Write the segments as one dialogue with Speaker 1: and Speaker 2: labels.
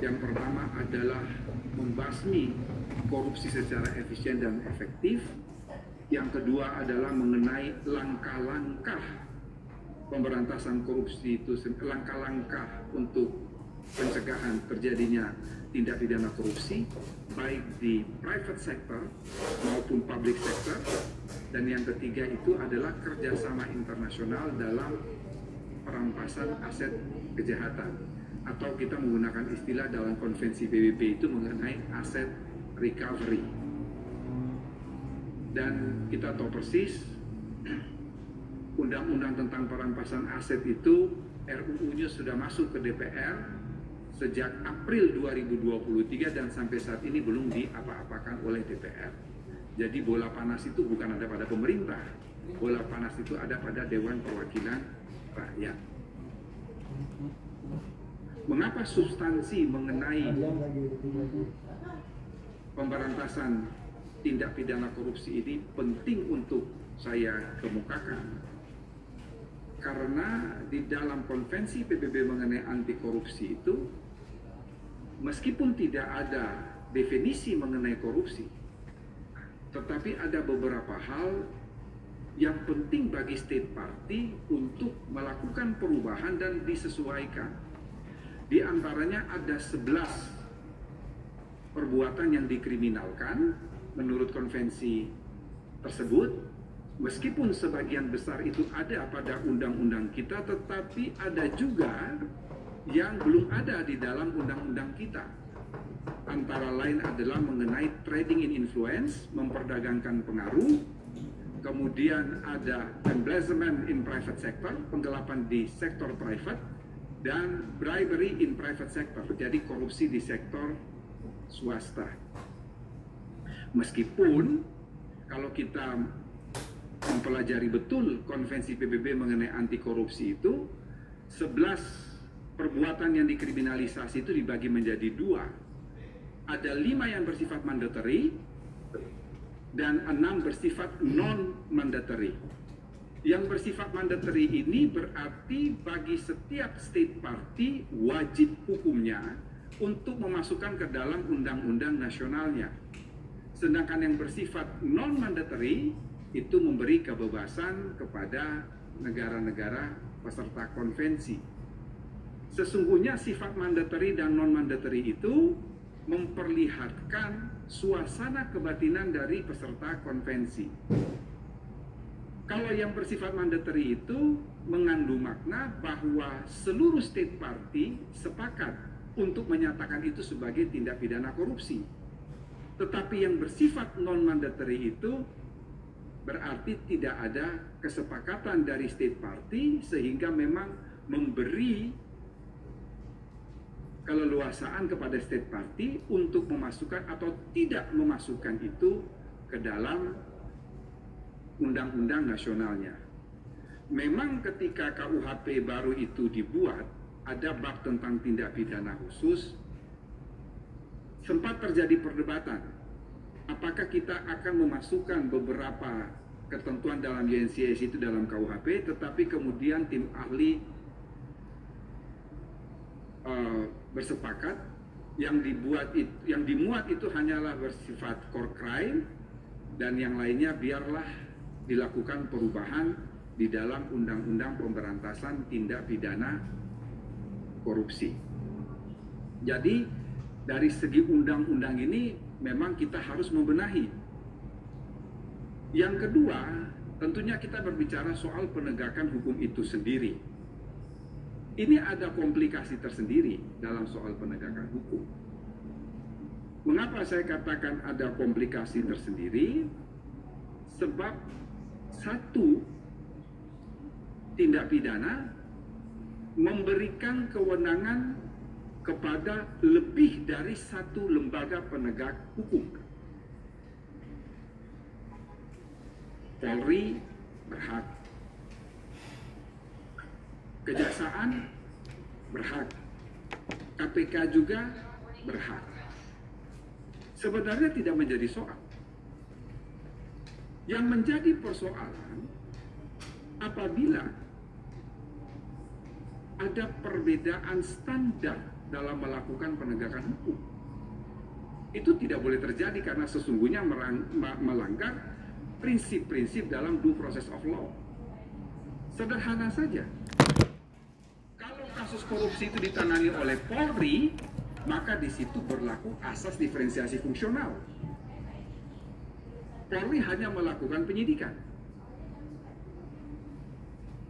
Speaker 1: Yang pertama adalah membasmi korupsi secara efisien dan efektif. Yang kedua adalah mengenai langkah-langkah pemberantasan korupsi itu, langkah-langkah untuk pencegahan terjadinya tindak pidana korupsi, baik di private sector maupun public sector. Dan yang ketiga itu adalah kerjasama internasional dalam perampasan aset kejahatan, atau kita menggunakan istilah dalam konvensi PBB itu mengenai aset recovery. Dan kita tahu persis undang-undang tentang perampasan aset itu RUU-nya sudah masuk ke DPR sejak April 2023 dan sampai saat ini belum diapa-apakan oleh DPR. Jadi bola panas itu bukan ada pada pemerintah, bola panas itu ada pada Dewan Perwakilan Rakyat. Mengapa substansi mengenai pemberantasan tindak pidana korupsi ini penting untuk saya kemukakan? Karena di dalam konvensi PBB mengenai anti korupsi itu, meskipun tidak ada definisi mengenai korupsi, tetapi ada beberapa hal yang penting bagi state party untuk melakukan perubahan dan disesuaikan. Di antaranya ada 11 perbuatan yang dikriminalkan menurut konvensi tersebut. Meskipun sebagian besar itu ada pada undang-undang kita, tetapi ada juga yang belum ada di dalam undang-undang kita. Antara lain adalah mengenai trading in influence, memperdagangkan pengaruh, kemudian ada embezzlement in private sector, penggelapan di sektor private, dan bribery in private sector, jadi korupsi di sektor swasta. Meskipun kalau kita mempelajari betul konvensi PBB mengenai anti korupsi itu, 11 perbuatan yang dikriminalisasi itu dibagi menjadi 2. Ada 5 yang bersifat mandatory dan 6 bersifat non-mandatory. Yang bersifat mandatory ini berarti bagi setiap state party wajib hukumnya untuk memasukkan ke dalam undang-undang nasionalnya. Sedangkan yang bersifat non-mandatory itu memberi kebebasan kepada negara-negara peserta konvensi. Sesungguhnya sifat mandatory dan non-mandatory itu memperlihatkan suasana kebatinan dari peserta konvensi. Kalau yang bersifat mandatory itu mengandung makna bahwa seluruh state party sepakat untuk menyatakan itu sebagai tindak pidana korupsi. Tetapi yang bersifat non-mandatory itu berarti tidak ada kesepakatan dari state party sehingga memang memberi keleluasaan kepada state party untuk memasukkan atau tidak memasukkan itu ke dalam undang-undang nasionalnya. Memang ketika KUHP baru itu dibuat, ada bab tentang tindak pidana khusus, sempat terjadi perdebatan. Apakah kita akan memasukkan beberapa ketentuan dalam YNCS itu dalam KUHP, tetapi kemudian tim ahli bersepakat yang dimuat itu hanyalah bersifat core crime dan yang lainnya biarlah dilakukan perubahan di dalam undang-undang pemberantasan tindak pidana korupsi. Jadi dari segi undang-undang ini memang kita harus membenahi. Yang kedua, tentunya kita berbicara soal penegakan hukum itu sendiri. Ini ada komplikasi tersendiri dalam soal penegakan hukum. Mengapa saya katakan ada komplikasi tersendiri? Sebab satu tindak pidana memberikan kewenangan kepada lebih dari satu lembaga penegak hukum. Polri berhak, Kejaksaan berhak, KPK juga berhak. Sebenarnya tidak menjadi soal. Yang menjadi persoalan apabila ada perbedaan standar dalam melakukan penegakan hukum. Itu tidak boleh terjadi karena sesungguhnya melanggar prinsip-prinsip dalam due process of law. Sederhana saja. Kalau kasus korupsi itu ditangani oleh Polri, maka di situ berlaku asas diferensiasi fungsional. Polri hanya melakukan penyidikan.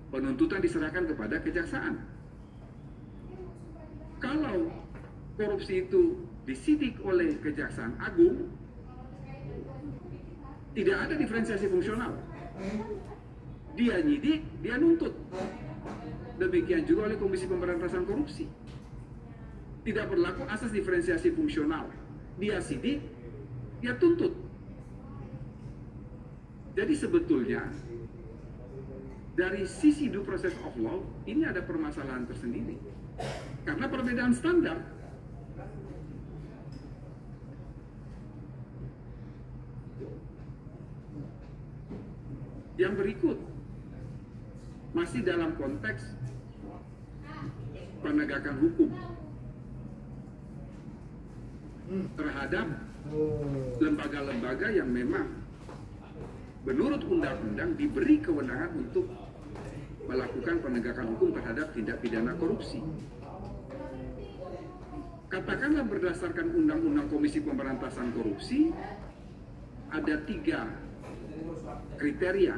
Speaker 1: Penuntutan diserahkan kepada kejaksaan. Kalau korupsi itu disidik oleh Kejaksaan Agung, tidak ada diferensiasi fungsional. Dia nyidik, dia nuntut. Demikian juga oleh Komisi Pemberantasan Korupsi. Tidak berlaku asas diferensiasi fungsional. Dia sidik, dia tuntut. Jadi sebetulnya dari sisi due process of law ini ada permasalahan tersendiri. Karena perbedaan standar. Yang berikut masih dalam konteks penegakan hukum terhadap lembaga-lembaga yang memang menurut undang-undang diberi kewenangan untuk melakukan penegakan hukum terhadap tindak pidana korupsi. Katakanlah berdasarkan Undang-Undang Komisi Pemberantasan Korupsi ada 3 kriteria.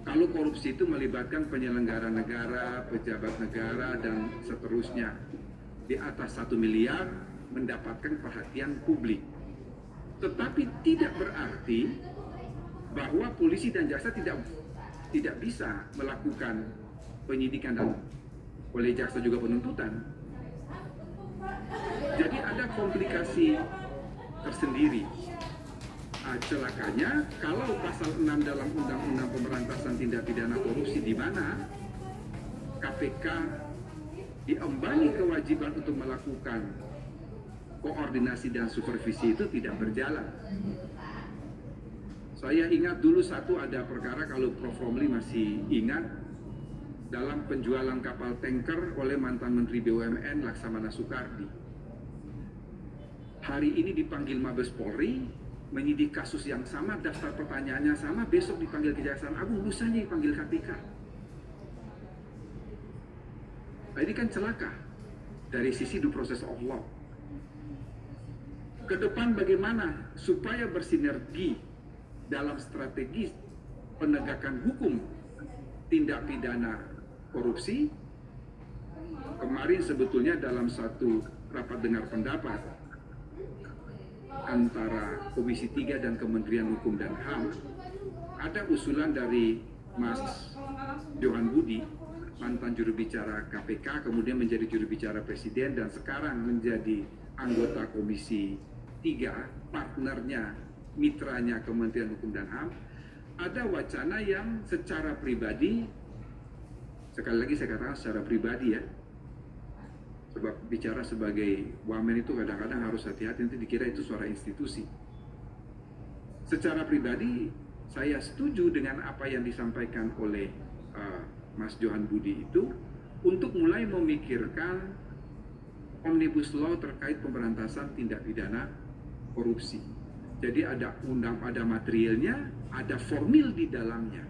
Speaker 1: Kalau korupsi itu melibatkan penyelenggara negara, pejabat negara, dan seterusnya. Di atas 1 miliar mendapatkan perhatian publik. Tetapi tidak berarti bahwa polisi dan jaksa tidak bisa melakukan penyidikan dan oleh jaksa juga penuntutan. Jadi ada komplikasi tersendiri. Celakanya kalau pasal 6 dalam Undang-Undang Pemberantasan Tindak Pidana Korupsi, di mana KPK diembangi kewajiban untuk melakukan koordinasi dan supervisi, itu tidak berjalan. Saya ingat dulu ada perkara, kalau Prof. Romli masih ingat, dalam penjualan kapal tanker oleh mantan Menteri BUMN Laksamana Soekardi. Hari ini dipanggil Mabes Polri, menyidik kasus yang sama, daftar pertanyaannya sama, besok dipanggil Kejaksaan Agung, lusanya dipanggil KPK. Nah, ini kan celaka dari sisi due process of law. Ke depan bagaimana supaya bersinergi dalam strategi penegakan hukum tindak pidana korupsi. Kemarin sebetulnya dalam satu rapat dengar pendapat antara Komisi 3 dan Kementerian Hukum dan HAM, ada usulan dari Mas Johan Budi, mantan juru bicara KPK, kemudian menjadi juru bicara Presiden, dan sekarang menjadi anggota Komisi 3, partnernya, mitranya Kementerian Hukum dan HAM. Ada wacana yang secara pribadi, sekali lagi saya katakan secara pribadi ya, sebab bicara sebagai wamen itu kadang-kadang harus hati-hati, nanti dikira itu suara institusi. Secara pribadi saya setuju dengan apa yang disampaikan oleh Mas Johan Budi itu, untuk mulai memikirkan Omnibus Law terkait pemberantasan tindak pidana korupsi. Jadi ada materialnya, ada formil di dalamnya.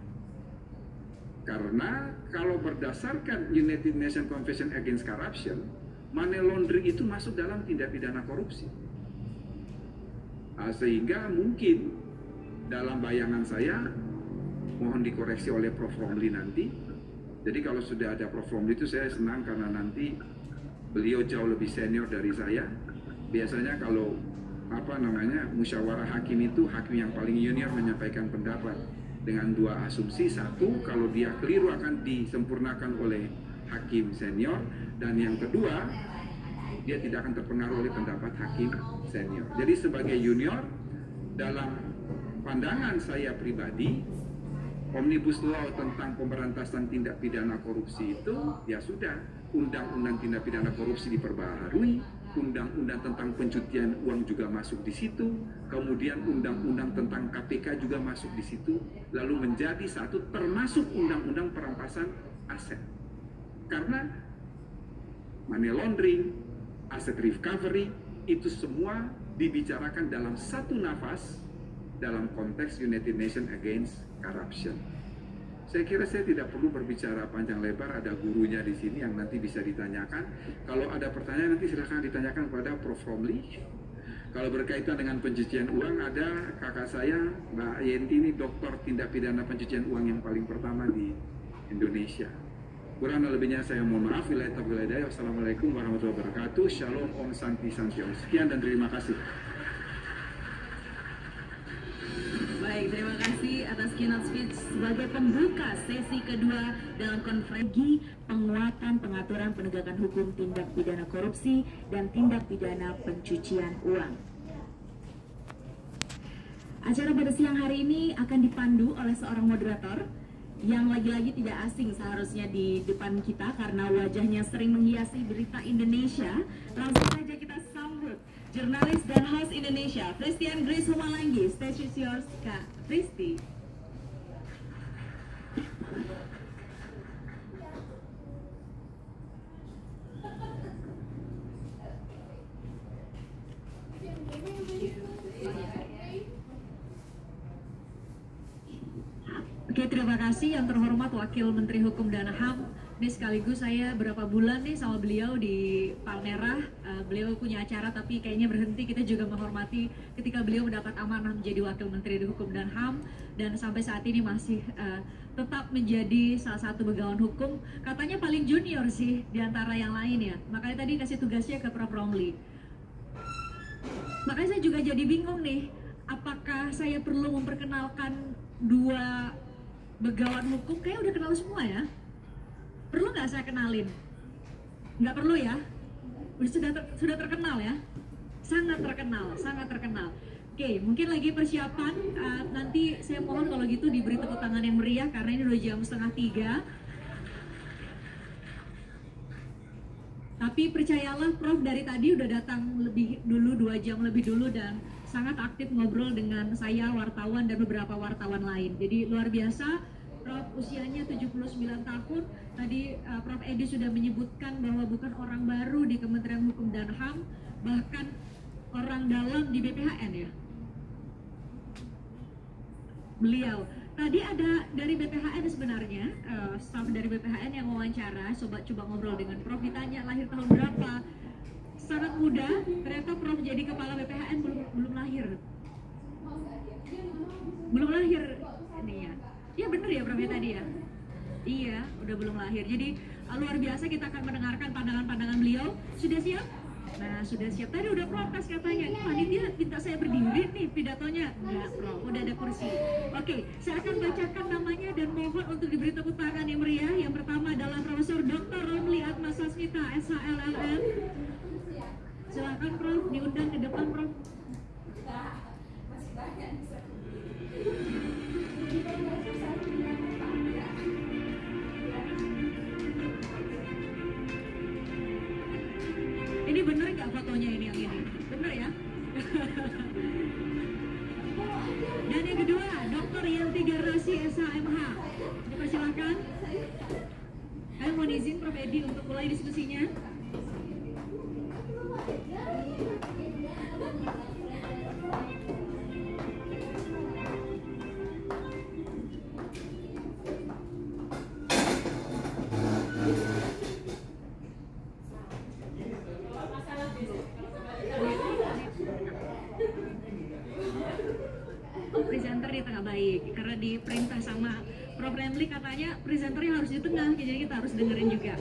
Speaker 1: Karena kalau berdasarkan United Nations Convention Against Corruption, money laundering itu masuk dalam tindak pidana korupsi. Sehingga mungkin dalam bayangan saya, mohon dikoreksi oleh Prof. Romli nanti. Jadi kalau sudah ada Prof. Romli itu saya senang, karena nanti beliau jauh lebih senior dari saya. Biasanya kalau musyawarah hakim itu, hakim yang paling junior menyampaikan pendapat dengan 2 asumsi. Satu, kalau dia keliru akan disempurnakan oleh hakim senior, dan yang kedua, dia tidak akan terpengaruh oleh pendapat hakim senior. Jadi sebagai junior, dalam pandangan saya pribadi, Omnibus Law tentang pemberantasan tindak pidana korupsi itu, ya sudah, Undang-Undang Tindak Pidana Korupsi diperbaharui, Undang-Undang tentang pencucian uang juga masuk di situ, kemudian Undang-Undang tentang KPK juga masuk di situ, lalu menjadi satu, termasuk Undang-Undang perampasan aset. Karena money laundering, aset recovery, itu semua dibicarakan dalam satu nafas dalam konteks United Nations Against Corruption. Saya kira saya tidak perlu berbicara panjang lebar, ada gurunya di sini yang nanti bisa ditanyakan. Kalau ada pertanyaan nanti silakan ditanyakan kepada Prof. Romli. Kalau berkaitan dengan pencucian uang, ada kakak saya, Mbak Yenti, ini doktor tindak pidana pencucian uang yang paling pertama di Indonesia. Kurang lebihnya saya mohon maaf. Wassalamualaikum warahmatullahi wabarakatuh. Shalom, Om Santi Santios. Sekian dan terima kasih.
Speaker 2: Baik, terima kasih atas keynote speech sebagai pembuka sesi kedua dalam konferensi penguatan pengaturan penegakan hukum tindak pidana korupsi dan tindak pidana pencucian uang. Acara pada siang hari ini akan dipandu oleh seorang moderator yang lagi-lagi tidak asing seharusnya di depan kita karena wajahnya sering menghiasi berita Indonesia. Langsung saja kita sambut jurnalis dan host Indonesia, Christian Grace Humalanggi. Stage is yours, Kak Christy. Oke, terima kasih yang terhormat Wakil Menteri Hukum dan HAM. Ini sekaligus saya berapa bulan nih sama beliau di Palmerah. Beliau punya acara tapi kayaknya berhenti. Kita juga menghormati ketika beliau mendapat amanah menjadi Wakil Menteri Hukum dan HAM. Dan sampai saat ini masih tetap menjadi salah satu begawan hukum. Katanya paling junior sih di antara yang lain ya. Makanya tadi kasih tugasnya ke Prof. Romli. Makanya saya juga jadi bingung nih. Apakah saya perlu memperkenalkan dua begawan hukum? Kayak udah kenal semua ya. Perlu nggak saya kenalin? Nggak perlu ya? Sudah terkenal ya? Sangat terkenal, sangat terkenal. Oke, mungkin lagi persiapan. Nanti saya mohon kalau gitu diberi tepuk tangan yang meriah karena ini udah jam 2:30. Tapi percayalah, Prof dari tadi udah datang lebih dulu, 2 jam lebih dulu dan sangat aktif ngobrol dengan saya, wartawan dan beberapa wartawan lain. Jadi luar biasa. Prof usianya 79 tahun. Tadi Prof Edi sudah menyebutkan bahwa bukan orang baru di Kementerian Hukum dan HAM, bahkan orang dalam di BPHN ya. Beliau tadi ada dari BPHN sebenarnya, staf dari BPHN yang wawancara, coba ngobrol dengan Prof, ditanya lahir tahun berapa. Sangat muda, ternyata Prof jadi kepala BPHN belum lahir. Belum lahir ini ya. Iya bener ya Prof ya tadi ya? Iya, udah belum lahir. Jadi luar biasa, kita akan mendengarkan pandangan-pandangan beliau. Sudah siap? Nah, sudah siap. Tadi udah protes katanya, ini panitia minta saya berdiri nih pidatonya. Enggak Prof, udah ada kursi. Oke, saya akan bacakan namanya dan mohon untuk diberi tepuk tangan yang meriah. Yang pertama adalah Profesor Dr. Romli Atmasasmita, SHLLM. Silakan Prof, diundang ke depan Prof. Ini bener nggak fotonya ini yang ini? Bener ya? Dan yang kedua, Dr. Yanti Garasi SHMH. Dipersilakan. Saya mohon izin Prof Edi untuk mulai diskusinya. Presenter di tengah baik, karena diperintah sama Prof Romli katanya presenternya harus di tengah, jadi kita harus dengerin juga.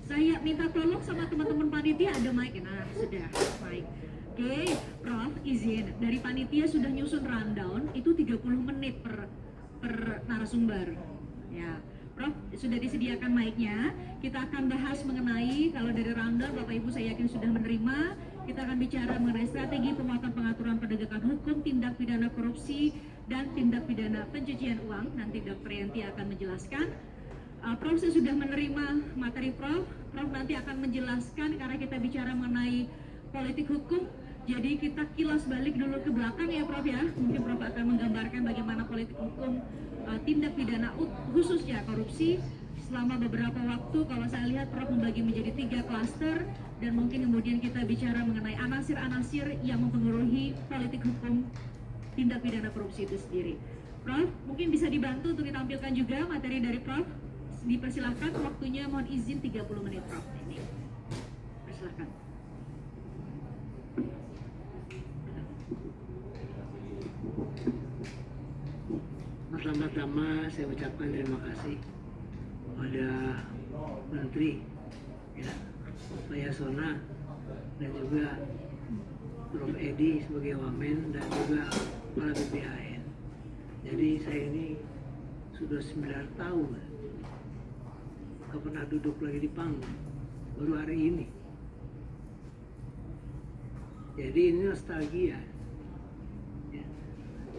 Speaker 2: Saya minta tolong sama teman-teman panitia ada mic, nah sudah mic. Oke, Prof izin, dari panitia sudah nyusun rundown itu 30 menit per narasumber. Ya, Prof sudah disediakan mic-nya. Kita akan bahas mengenai, kalau dari rundown Bapak Ibu saya yakin sudah menerima. Kita akan bicara mengenai strategi penguatan pengaturan penegakan hukum, tindak pidana korupsi, dan tindak pidana pencucian uang. Nanti Dr. Yanti akan menjelaskan. Prof saya sudah menerima materi Prof. Prof nanti akan menjelaskan karena kita bicara mengenai politik hukum. Jadi kita kilas balik dulu ke belakang ya Prof ya. Mungkin Prof akan menggambarkan bagaimana politik hukum tindak pidana khususnya korupsi selama beberapa waktu kalau saya lihat Prof membagi menjadi 3 klaster, dan mungkin kemudian kita bicara mengenai anasir-anasir yang mempengaruhi politik hukum tindak pidana korupsi itu sendiri. Prof, mungkin bisa dibantu untuk ditampilkan juga materi dari Prof. Dipersilahkan, waktunya mohon izin 30 menit Prof. Ini. Persilahkan.
Speaker 3: Pertama-tama saya ucapkan terima kasih kepada Menteri ya, Pak Yasona, dan juga Prof. Edi sebagai Wamen, dan juga kepala BPHN. Jadi saya ini sudah 9 tahun gak pernah duduk lagi di panggung, baru hari ini. Jadi ini nostalgia ya.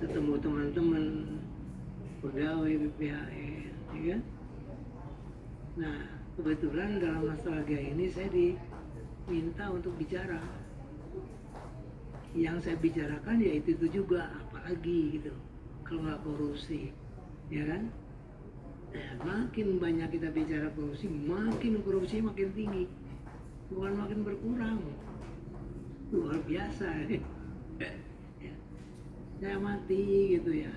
Speaker 3: Ketemu teman-teman pegawai BPHN ya kan? Nah kebetulan dalam nostalgia ini saya diminta untuk bicara. Yang saya bicarakan ya itu juga, apalagi gitu kalau nggak korupsi ya kan. Makin banyak kita bicara korupsi, makin korupsi makin tinggi, bukan makin berkurang. Luar biasa ya. Saya mati gitu ya,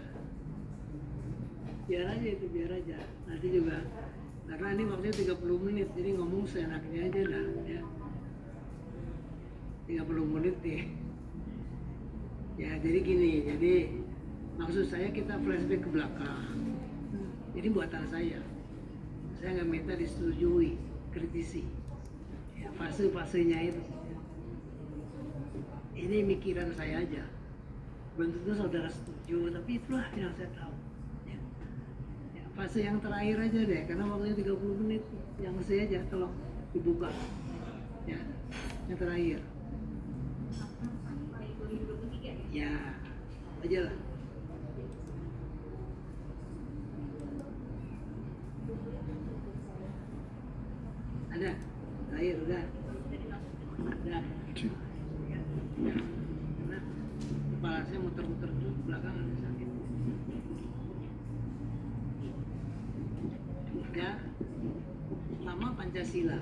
Speaker 3: biar aja itu, biar aja. Nanti juga, karena ini waktunya 30 menit, jadi ngomong seenaknya aja dah ya. 30 menit nih ya. Jadi gini, jadi maksud saya kita flashback ke belakang. Ini buatan saya nggak minta disetujui, kritisi ya, fase-fasenya itu. Ini mikiran saya aja, belum tentu saudara setuju, tapi itulah yang saya tahu ya. Ya, fase yang terakhir aja deh, karena waktunya 30 menit, yang saya aja tolong dibuka ya, yang terakhir ya aja lah. Ada terakhir udah ada ya. Karena kepala saya muter-muter tuh belakangan sakit ya. Lama Pancasila,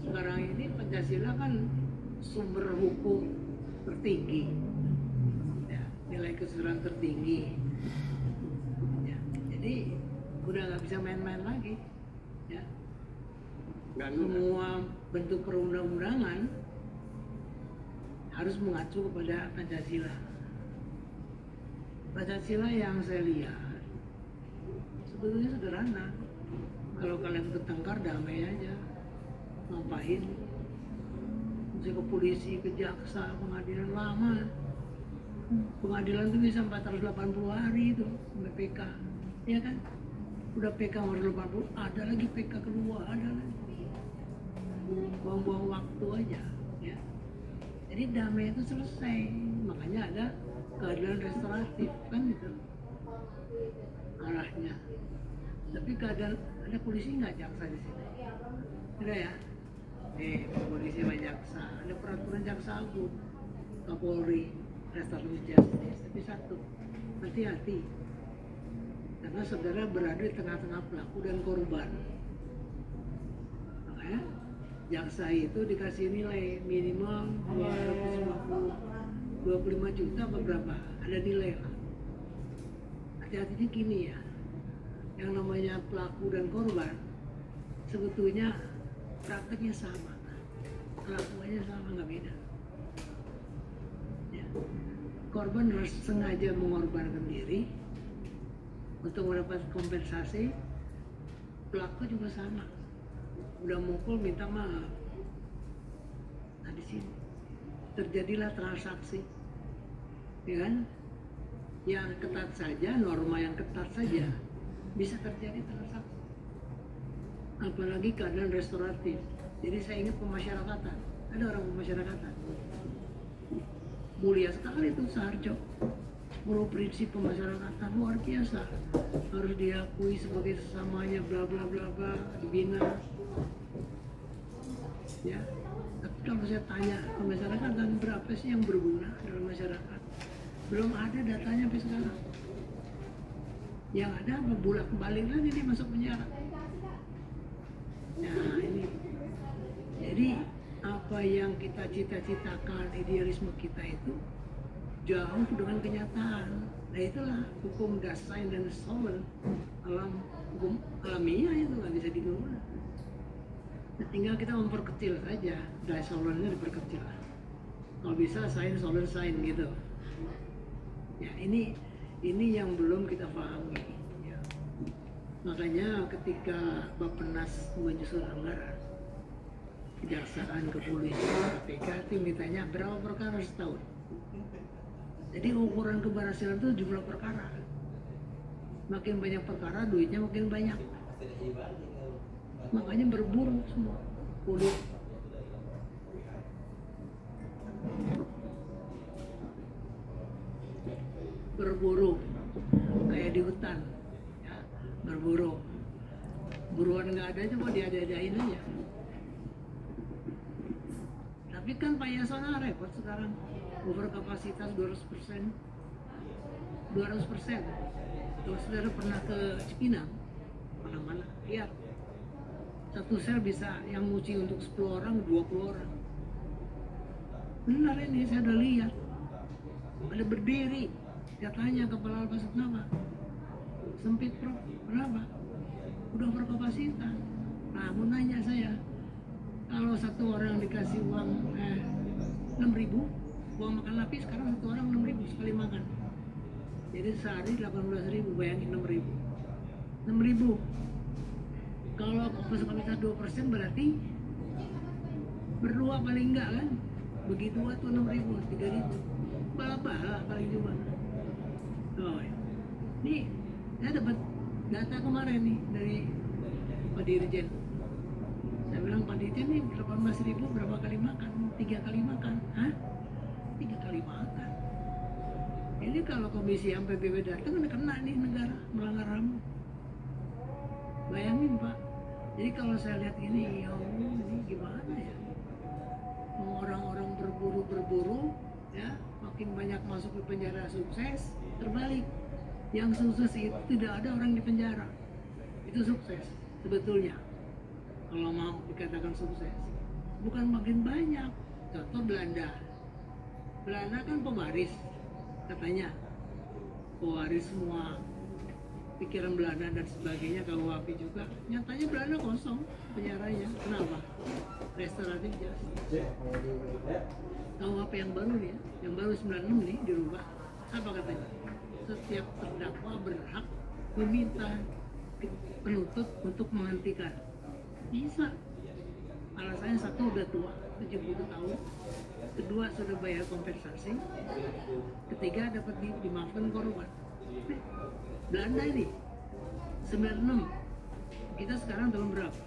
Speaker 3: sekarang ini Pancasila kan sumber hukum tertinggi ya, nilai keseluruhan tertinggi ya. Jadi udah nggak bisa main-main lagi ya. Semua bentuk perundang-undangan harus mengacu kepada Pancasila. Pancasila yang saya lihat sebetulnya sederhana. Kalau kalian bertengkar, damai aja. Ngapain? Mesti ke polisi, ke jaksa, pengadilan lama. Pengadilan itu bisa 480 hari itu sampai PK, ya kan? Udah PK 480, ada lagi PK kedua, ada lagi. Buang-buang waktu aja ya. Jadi damai itu selesai, makanya ada keadilan restoratif kan itu arahnya. Tapi keadaan, ada polisi nggak jaksa di sini? Ada ya? Polisi sama jaksa, ada peraturan jaksa agung, Kapolri, restoratif justice. Tapi satu, hati-hati, karena saudara berada di tengah-tengah pelaku dan korban. Makanya jaksa itu dikasih nilai minimal 25 juta apa berapa, ada nilai lah. Hati-hatinya gini ya, yang namanya pelaku dan korban sebetulnya prakteknya sama, kelakuannya sama, nggak beda ya. Korban harus sengaja mengorbankan diri untuk mendapat kompensasi, pelaku juga sama, udah mukul minta maaf. Nah di sini terjadilah transaksi, ya kan? Yang ketat saja, norma yang ketat saja bisa terjadi transaksi. Apalagi keadaan restoratif. Jadi saya ingat pemasyarakatan, ada orang pemasyarakatan, mulia sekali itu Soeharto. 10 prinsip pemasyarakatan luar biasa, harus diakui sebagai sesamanya, bla bla bla bla, dibina ya. Tapi kalau saya tanya ke masyarakat, dan berapa sih yang berguna dalam masyarakat, belum ada datanya sampai sekarang. Yang ada apa, bolak balik lagi dia masuk penjara Nah ini, jadi apa yang kita cita-citakan, idealisme kita itu jauh dengan kenyataan. Nah itulah hukum Dasein dan Solon, hukum alamiah itu nggak bisa digubah. Nah, tinggal kita memperkecil saja, Solonnya diperkecil. Kalau bisa Solon gitu. Ya ini yang belum kita pahami. Ya. Makanya ketika Bappenas menyusun anggaran, Kejaksaan, Kepolisian, KPK itu mintanya berapa perkara setahun. Jadi ukuran keberhasilan itu jumlah perkara. Makin banyak perkara, duitnya makin banyak. Makanya berburu semua. Kulit. Berburu kayak di hutan, ya, berburu. Buruan nggak ada coba diada-adain aja. Tapi kan Pak Yasona repot sekarang, overkapasitas 200%. Kalau saudara pernah ke Cipinang, mana-mana, lihat. Satu sel bisa yang nguci untuk 10 orang, 20 orang. Benar ini, saya udah lihat. Ada berdiri, dia tanya kepala lapas kenapa? Sempit bro, kenapa? Udah overkapasitas. Nah, mau nanya saya, kalau satu orang dikasih uang 6.000, uang makan lapis sekarang satu orang 6.000 sekali makan. Jadi sehari 18.000, bayangin 6.000. 6.000. Kalau kapasitas 2% berarti berdua paling enggak kan? Begitu tuh 6.000, 3.000. Bala-bala paling cuma. Oh, ini saya dapat data kemarin nih dari Pak Dirjen. Saya bilang Pak Dirjen nih 18.000 berapa kali makan? 3 kali makan. Hah? 3 kali makan. Ini kalau komisi yang PBB datang kena nih negara melanggar HAM. Bayangin Pak. Jadi kalau saya lihat ini, ya Allah, ini gimana ya? Orang-orang berburu, ya, makin banyak masuk ke penjara sukses, terbalik. Yang sukses itu tidak ada orang di penjara. Itu sukses sebetulnya. Kalau mau dikatakan sukses, bukan makin banyak. Contoh Belanda. Belanda kan pewaris, katanya. Pewaris semua pikiran Belanda dan sebagainya, KUHP juga. Nyatanya Belanda kosong penjaranya. Kenapa? Restoratif justice. KUHP yang baru nih, yang baru 96 nih dirubah. Apa katanya? Setiap terdakwa berhak meminta penuntut untuk menghentikan. Bisa. Alasannya satu udah tua, 70 tahun. Kedua sudah bayar kompensasi. Ketiga dapat dimaafkan korban. Belanda ini 96. Kita sekarang tahun berapa?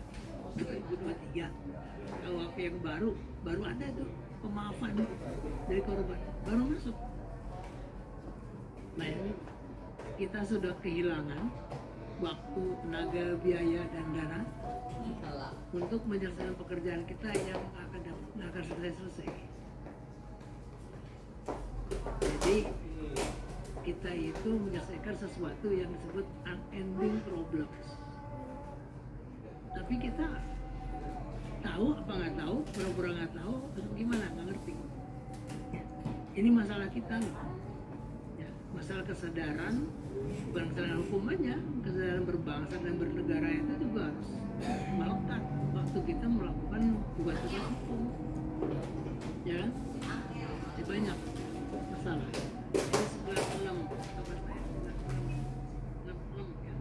Speaker 3: 2023. KUHP yang baru ada tuh pemaafan dari korban, baru masuk. Nah ini kita sudah kehilangan waktu, tenaga, biaya, dan dana untuk menyelesaikan pekerjaan kita yang nggak akan selesai. Jadi kita itu menyelesaikan sesuatu yang disebut unending problems. Tapi kita tahu apa nggak tahu, pura-pura nggak tahu, terus gimana, nggak ngerti. Ini masalah kita loh. Ya, masalah kesadaran, bukan kesadaran hukum aja, kesadaran berbangsa dan bernegara itu juga harus melekat waktu kita melakukan tugas-tugas hukum. Ya kan? Jadi banyak masalah. Ini 96 ya.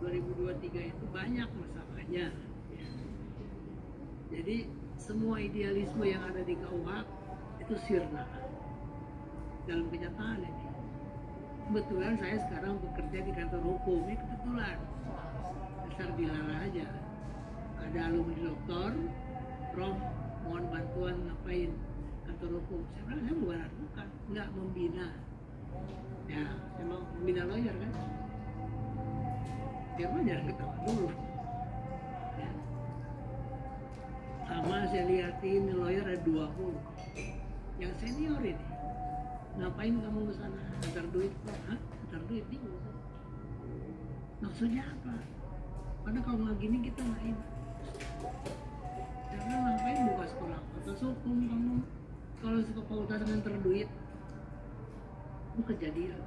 Speaker 3: 2023 itu banyak masalahnya. Ya. Jadi semua idealisme yang ada di KUHP itu sirna dalam kenyataan ini. Kebetulan saya sekarang bekerja di kantor hukum, ini kebetulan. Dasar dilala aja. Ada alumni doktor, Prof, mohon bantuan ngapain kantor hukum. Saya bilang, saya bukan advokat, nggak membina. Ya, saya mau membina lawyer kan. Dia mah jangan ketawa dulu. Ya. Sama saya lihatin lawyer ada 20. Yang senior ini, ngapain kamu ke sana? Antar duit, hah? Antar duit bingung. Maksudnya apa? Karena kalau nggak gini kita nggak ini. Karena ngapain buka sekolah fakultas hukum kamu? Kalau fakultas dengan terduit, itu kejadian.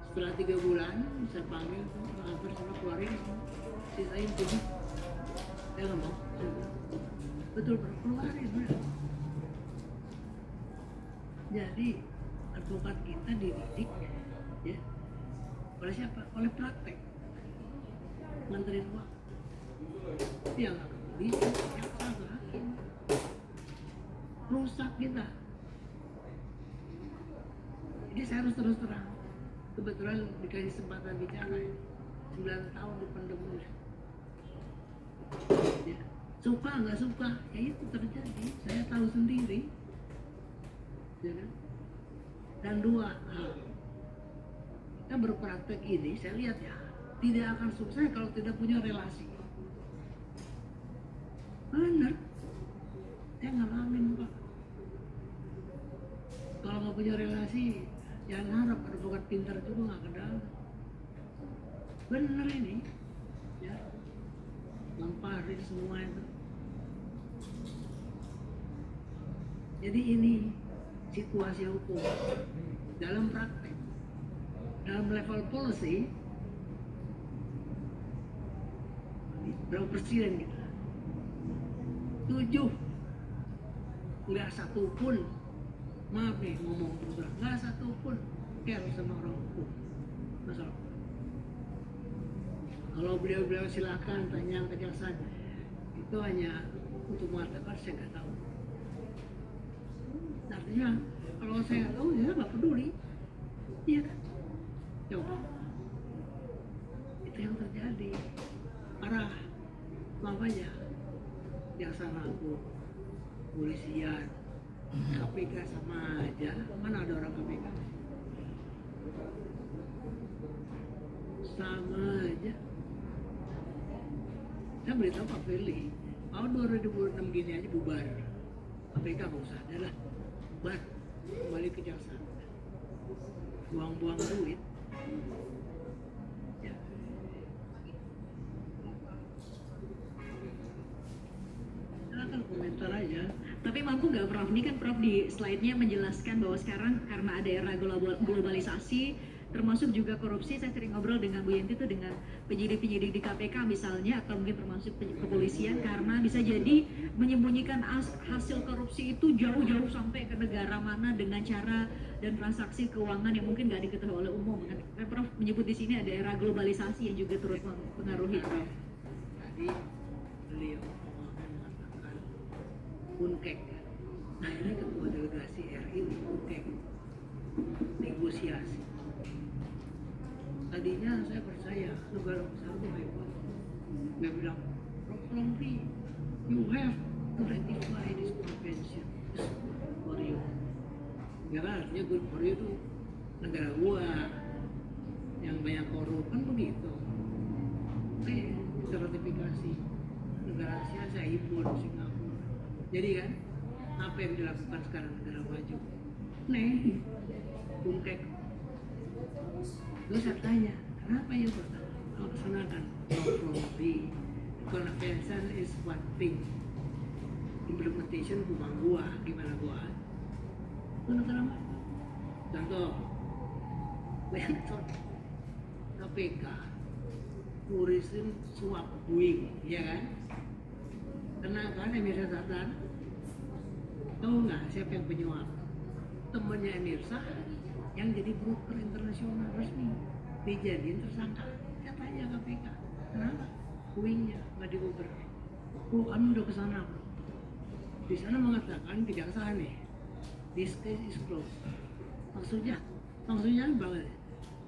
Speaker 3: Setelah 3 bulan, saya panggil, hampir sudah keluarin, sisain 7. Saya nggak mau. Betul, keluarin. Bener. Jadi, advokat kita dididik, ya, oleh siapa? Oleh praktek. Nganterin uang. Dia nggak ke polisi, jaksa, nggak hakim. Rusak kita. Jadi saya harus terus terang. Kebetulan dikasih kesempatan bicara ya. 9 tahun dipendem terus. Ya. Suka nggak suka, ya itu terjadi. Saya tahu sendiri. Ya kan? Dan 2, kita berpraktek ini, saya lihat ya, tidak akan sukses kalau tidak punya relasi. Benar, saya ngalamin Pak. Kalau nggak punya relasi, jangan harap advokat pintar juga nggak kenal. Benar ini, ya, lamparin semua itu. Jadi ini situasi hukum dalam praktek, dalam level policy, berapa presiden kita? 7, nggak satu pun, maaf nih ngomong terus, nggak satu pun care sama orang hukum. Masalah. Kalau beliau silakan tanya kejaksaan, itu hanya untuk mengatakan saya nggak tahu. Artinya kalau saya tahu ya nggak peduli, iya kan? Coba itu yang terjadi. Arah makanya jaksa agung, polisian, KPK sama aja. Mana ada orang KPK? Sama aja. Saya beritahu Pak Firly, tahun 2006 gini aja bubar. KPK nggak usah ada lah, bubar, kembali ke jaksa. Buang-buang duit. Ya. Silakan komentar aja.
Speaker 2: Tapi mampu nggak Prof? Ini kan Prof di slide-nya menjelaskan bahwa sekarang karena ada era globalisasi, termasuk juga korupsi. Saya sering ngobrol dengan Bu Yenti itu dengan penyidik-penyidik di KPK misalnya, atau mungkin termasuk kepolisian, karena bisa jadi menyembunyikan hasil korupsi itu jauh-jauh sampai ke negara mana dengan cara dan transaksi keuangan yang mungkin nggak diketahui oleh umum. Prof menyebut di sini ada era globalisasi yang juga turut mempengaruhi, Prof.
Speaker 3: Tadi beliau mengatakan UNKEK. Nah ini ketua delegasi RI di UNKEK negosiasi. Tadinya saya percaya negara besar itu hebat. Dia bilang, Prof. Romli, you have to ratify this convention. It's good for you. Ya kan artinya good for you itu negara gua yang banyak korup kan begitu. Oke, kita ratifikasi. Negara Asia saya impor Singapura. Jadi kan apa yang dilakukan sekarang negara maju? Nih, UNKEK. Lalu saya tanya, kenapa ya pertama? Melaksanakan kompromi. Convention is one thing. Implementation bukan gua, gimana gua? Itu negara mana? Contoh, Benton, KPK, ngurusin suap Boeing, ya kan? Kenapa Emir Syahsatar? Tahu nggak siapa yang penyuap? Temannya Emir Syah yang jadi broker internasional resmi dijadiin tersangka. Saya tanya KPK, kenapa Boeingnya nggak dioper? Oh kami udah kesana bro. Di sana mengatakan kejaksaan nih, this case is closed. Maksudnya banget.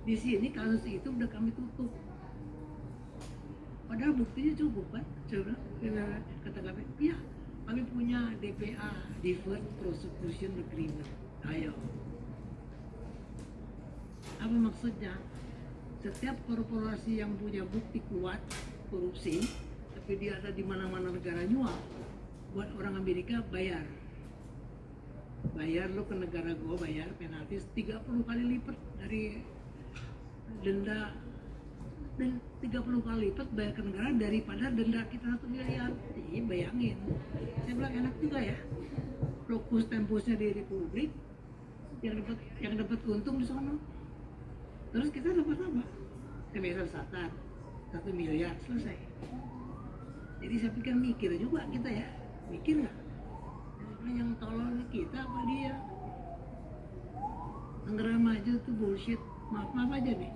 Speaker 3: Di sini kasus itu udah kami tutup. Padahal buktinya cukup kan? Coba kata KPK, iya kami punya DPA, Deferred Prosecution Agreement. Ayo. Apa maksudnya? Setiap korporasi yang punya bukti kuat korupsi, tapi dia ada di mana-mana negara nyuap, buat orang Amerika bayar lo ke negara gua, bayar penalti 30 kali lipat dari denda dan 30 kali lipat bayar ke negara daripada denda kita 1 miliar. Iya bayangin. Saya bilang enak juga ya. Lokus tempusnya di Republik, yang dapat untung di sana. Terus kita dapat apa? Kebebasan startup 1 miliar selesai. Jadi saya pikir mikir juga kita ya, mikir nggak? Yang tolong kita apa dia? Negara maju tuh bullshit. Maaf aja nih.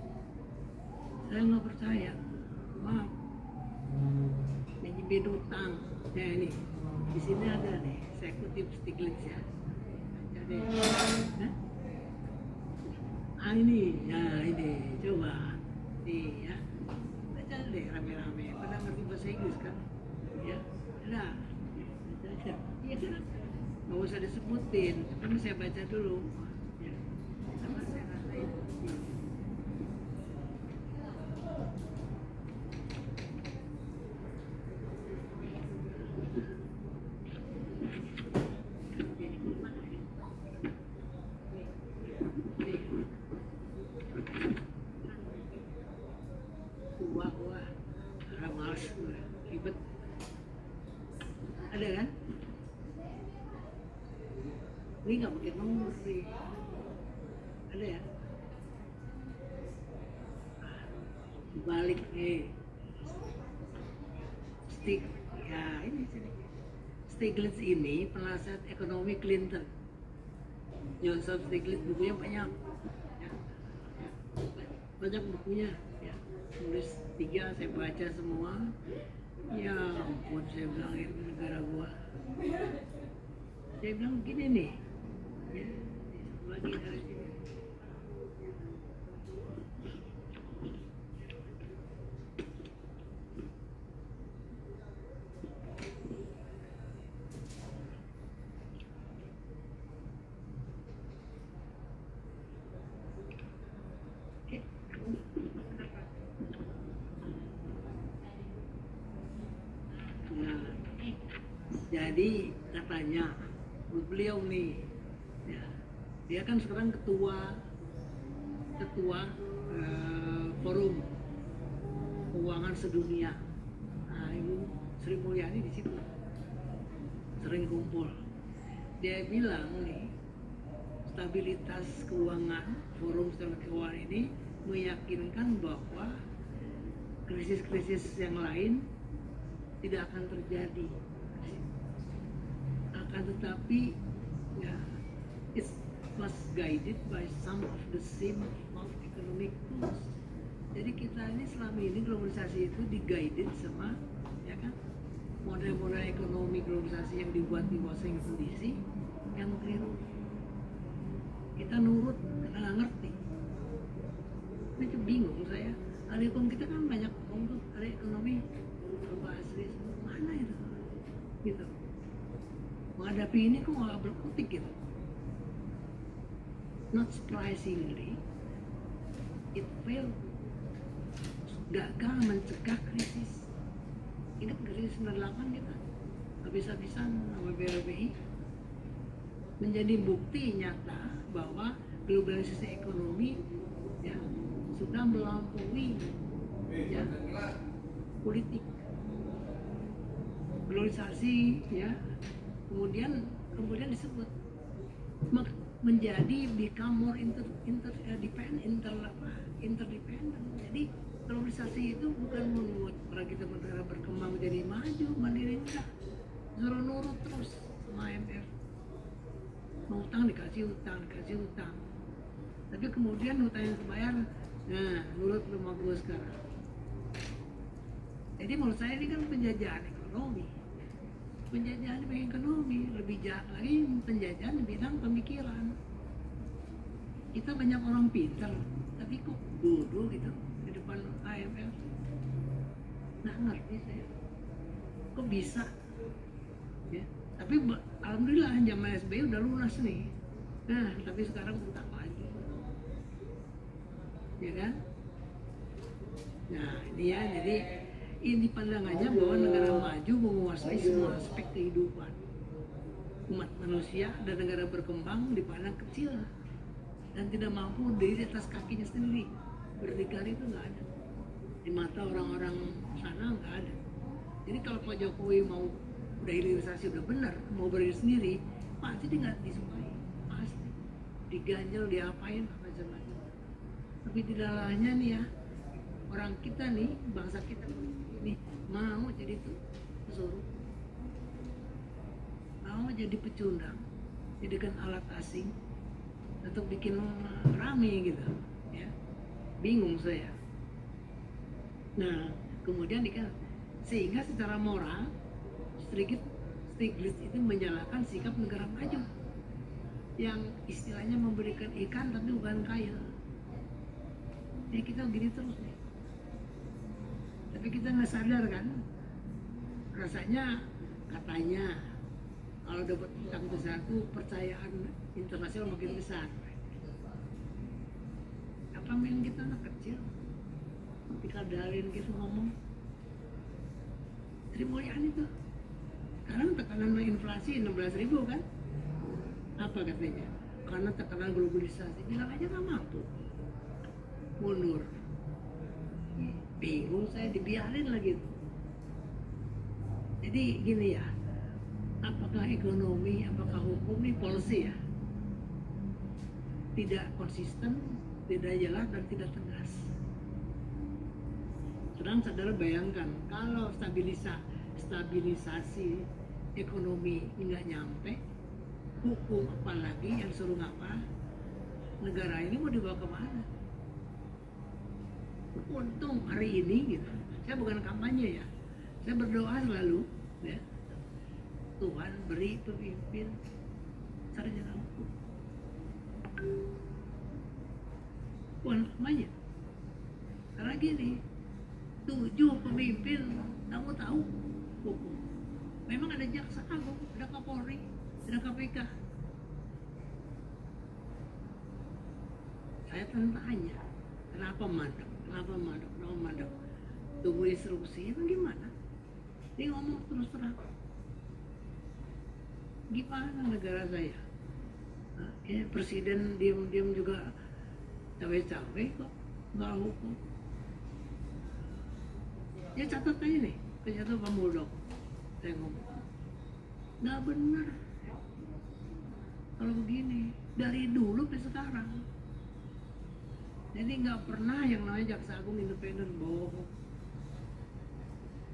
Speaker 3: Saya nggak percaya. Maaf. Nyimpen utang. Ya ini. Di sini ada nih. Saya kutip Stiglitz ya. Jadi, ini, ya ini, coba, nih ya, baca deh rame-rame. Pada ngerti bahasa Inggris kan? Ya, ada. Baca. Iya kan? Nggak usah disebutin. Tapi saya baca dulu. Ya. Sama saya rasain. Ribet. Ada kan? Ini nggak pakai nomor sih. Ada ya? Balik nih. Ya ini sini. Stiglitz ini penasihat ekonomi Clinton. Joseph Stiglitz bukunya banyak. Ya. Banyak bukunya. Ya. Tulis 3 saya baca semua. Ya ampun, saya bilang ini negara gua. Saya bilang gini nih. Ya, lagi dari sini. Jadi katanya beliau nih, ya, dia kan sekarang ketua forum keuangan sedunia. Nah, Ibu Sri Mulyani di situ sering kumpul. Dia bilang nih, stabilitas keuangan forum stabilitas keuangan ini meyakinkan bahwa krisis-krisis yang lain tidak akan terjadi. Akan tetapi ya, it was guided by some of the same of economic tools. Jadi kita ini selama ini globalisasi itu di-guided sama ya kan model-model ekonomi globalisasi yang dibuat di Washington DC yang keliru. Kita nurut karena nggak ngerti. Itu bingung saya. Ahli hukum kita kan banyak untuk ahli ekonomi berbahasa mana itu gitu. Menghadapi ini kok nggak berkutik gitu. Not surprisingly, it failed. Gagal mencegah krisis. Ingat krisis 98 kita habis-habisan sama BLBI. Menjadi bukti nyata bahwa globalisasi ekonomi ya sudah melampaui ya politik. Globalisasi ya kemudian disebut menjadi become more interdependent. Jadi globalisasi itu bukan membuat orang kita negara berkembang menjadi maju mandiri, enggak, suruh nurut terus sama IMF. Mau utang dikasih utang, tapi kemudian hutangnya kebayar, nah nurut sama gue sekarang. Jadi menurut saya ini kan penjajahan ekonomi. Penjajahan di bidang ekonomi, lebih jahat lagi penjajahan di bidang pemikiran. Kita banyak orang pintar, tapi kok bodoh gitu di depan IMF. Nggak ngerti saya, kok bisa? Ya. Tapi alhamdulillah zaman SBY udah lunas nih. Nah, tapi sekarang utang lagi, ya kan? Nah, ini ya, jadi ini pandangannya bahwa negara maju menguasai semua aspek kehidupan umat manusia, dan negara berkembang dipandang kecil dan tidak mampu berdiri di atas kakinya sendiri. Berdikari itu nggak ada. Di mata orang-orang sana nggak ada. Jadi kalau Pak Jokowi mau udah hilirisasi udah benar, mau berdiri sendiri, pasti dia nggak disukai, pasti diganjel, diapain macam-macam. Tapi di dalamnya nih ya, orang kita nih, bangsa kita nih mau jadi tuh pesuruh, mau jadi pecundang, jadikan alat asing untuk bikin rame gitu, ya. Bingung saya. Nah, kemudian sehingga secara moral Stiglitz itu menyalahkan sikap negara maju yang istilahnya memberikan ikan tapi bukan kail. Ya kita gini terus nih. Tapi kita nggak sadar kan, rasanya katanya kalau dapat utang besar tuh percayaan internasional makin besar. Apa main kita anak kecil? Dikadalin gitu ngomong. Sri Mulyani itu sekarang tekanan inflasi 16.000 kan? Apa katanya? Karena tekanan globalisasi. Bilang aja nggak mampu. Mundur. Bingung saya, dibiarin lagi. Jadi gini ya, apakah ekonomi, apakah hukum ini policy ya? Tidak konsisten, tidak jelas dan tidak tegas. Sedang saudara bayangkan kalau stabilisasi ekonomi nggak nyampe, hukum apalagi yang suruh ngapa, negara ini mau dibawa kemana? Untung hari ini gitu, saya bukan kampanye ya, saya berdoa selalu ya, Tuhan beri pemimpin sarjana hukum. Bukan kampanye, karena gini, 7 pemimpin kamu tahu hukum. Memang ada jaksa agung, ada Kapolri, ada KPK. Saya tanya, kenapa mandek? Tunggu instruksi, bagaimana? Dia ngomong terus terang. Gimana negara saya? Ya, presiden diam-diam juga cawe-cawe kok, nggak hukum. Ya catat aja nih, ternyata Pak Muldoko saya ngomong nggak benar kalau begini dari dulu sampai sekarang. Jadi nggak pernah yang namanya jaksa agung independen, bohong.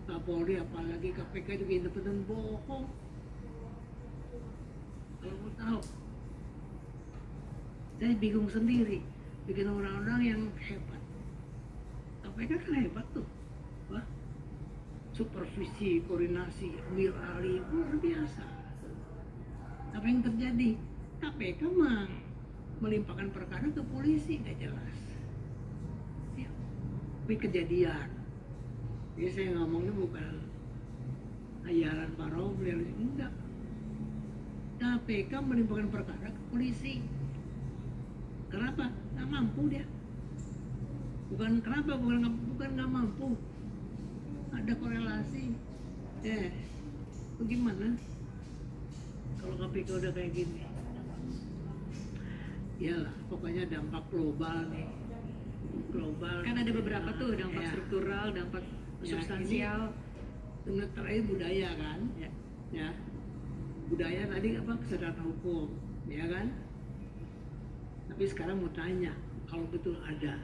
Speaker 3: Kapolri apalagi KPK juga independen, bohong. Kalau mau tahu, saya bingung sendiri bikin orang-orang yang hebat. KPK kan hebat tuh. Wah, supervisi, koordinasi, Amir Ali, luar biasa. Apa yang terjadi? KPK mah melimpahkan perkara ke polisi, nggak jelas. Ya, tapi kejadian. Jadi saya ngomongnya bukan hayalan Pak Romli, enggak. KPK melimpahkan perkara ke polisi. Kenapa? Nggak mampu dia. Bukan kenapa? Bukan nggak mampu. Ada korelasi. Bagaimana kalau KPK udah kayak gini? Iyalah, pokoknya dampak global nih. Global.
Speaker 2: Kan ada beberapa tuh dampak
Speaker 3: ya,
Speaker 2: struktural, dampak substansial.
Speaker 3: Ini terakhir budaya kan? Ya. Budaya tadi apa? Kesadaran hukum, ya kan? Tapi sekarang mau tanya, kalau betul ada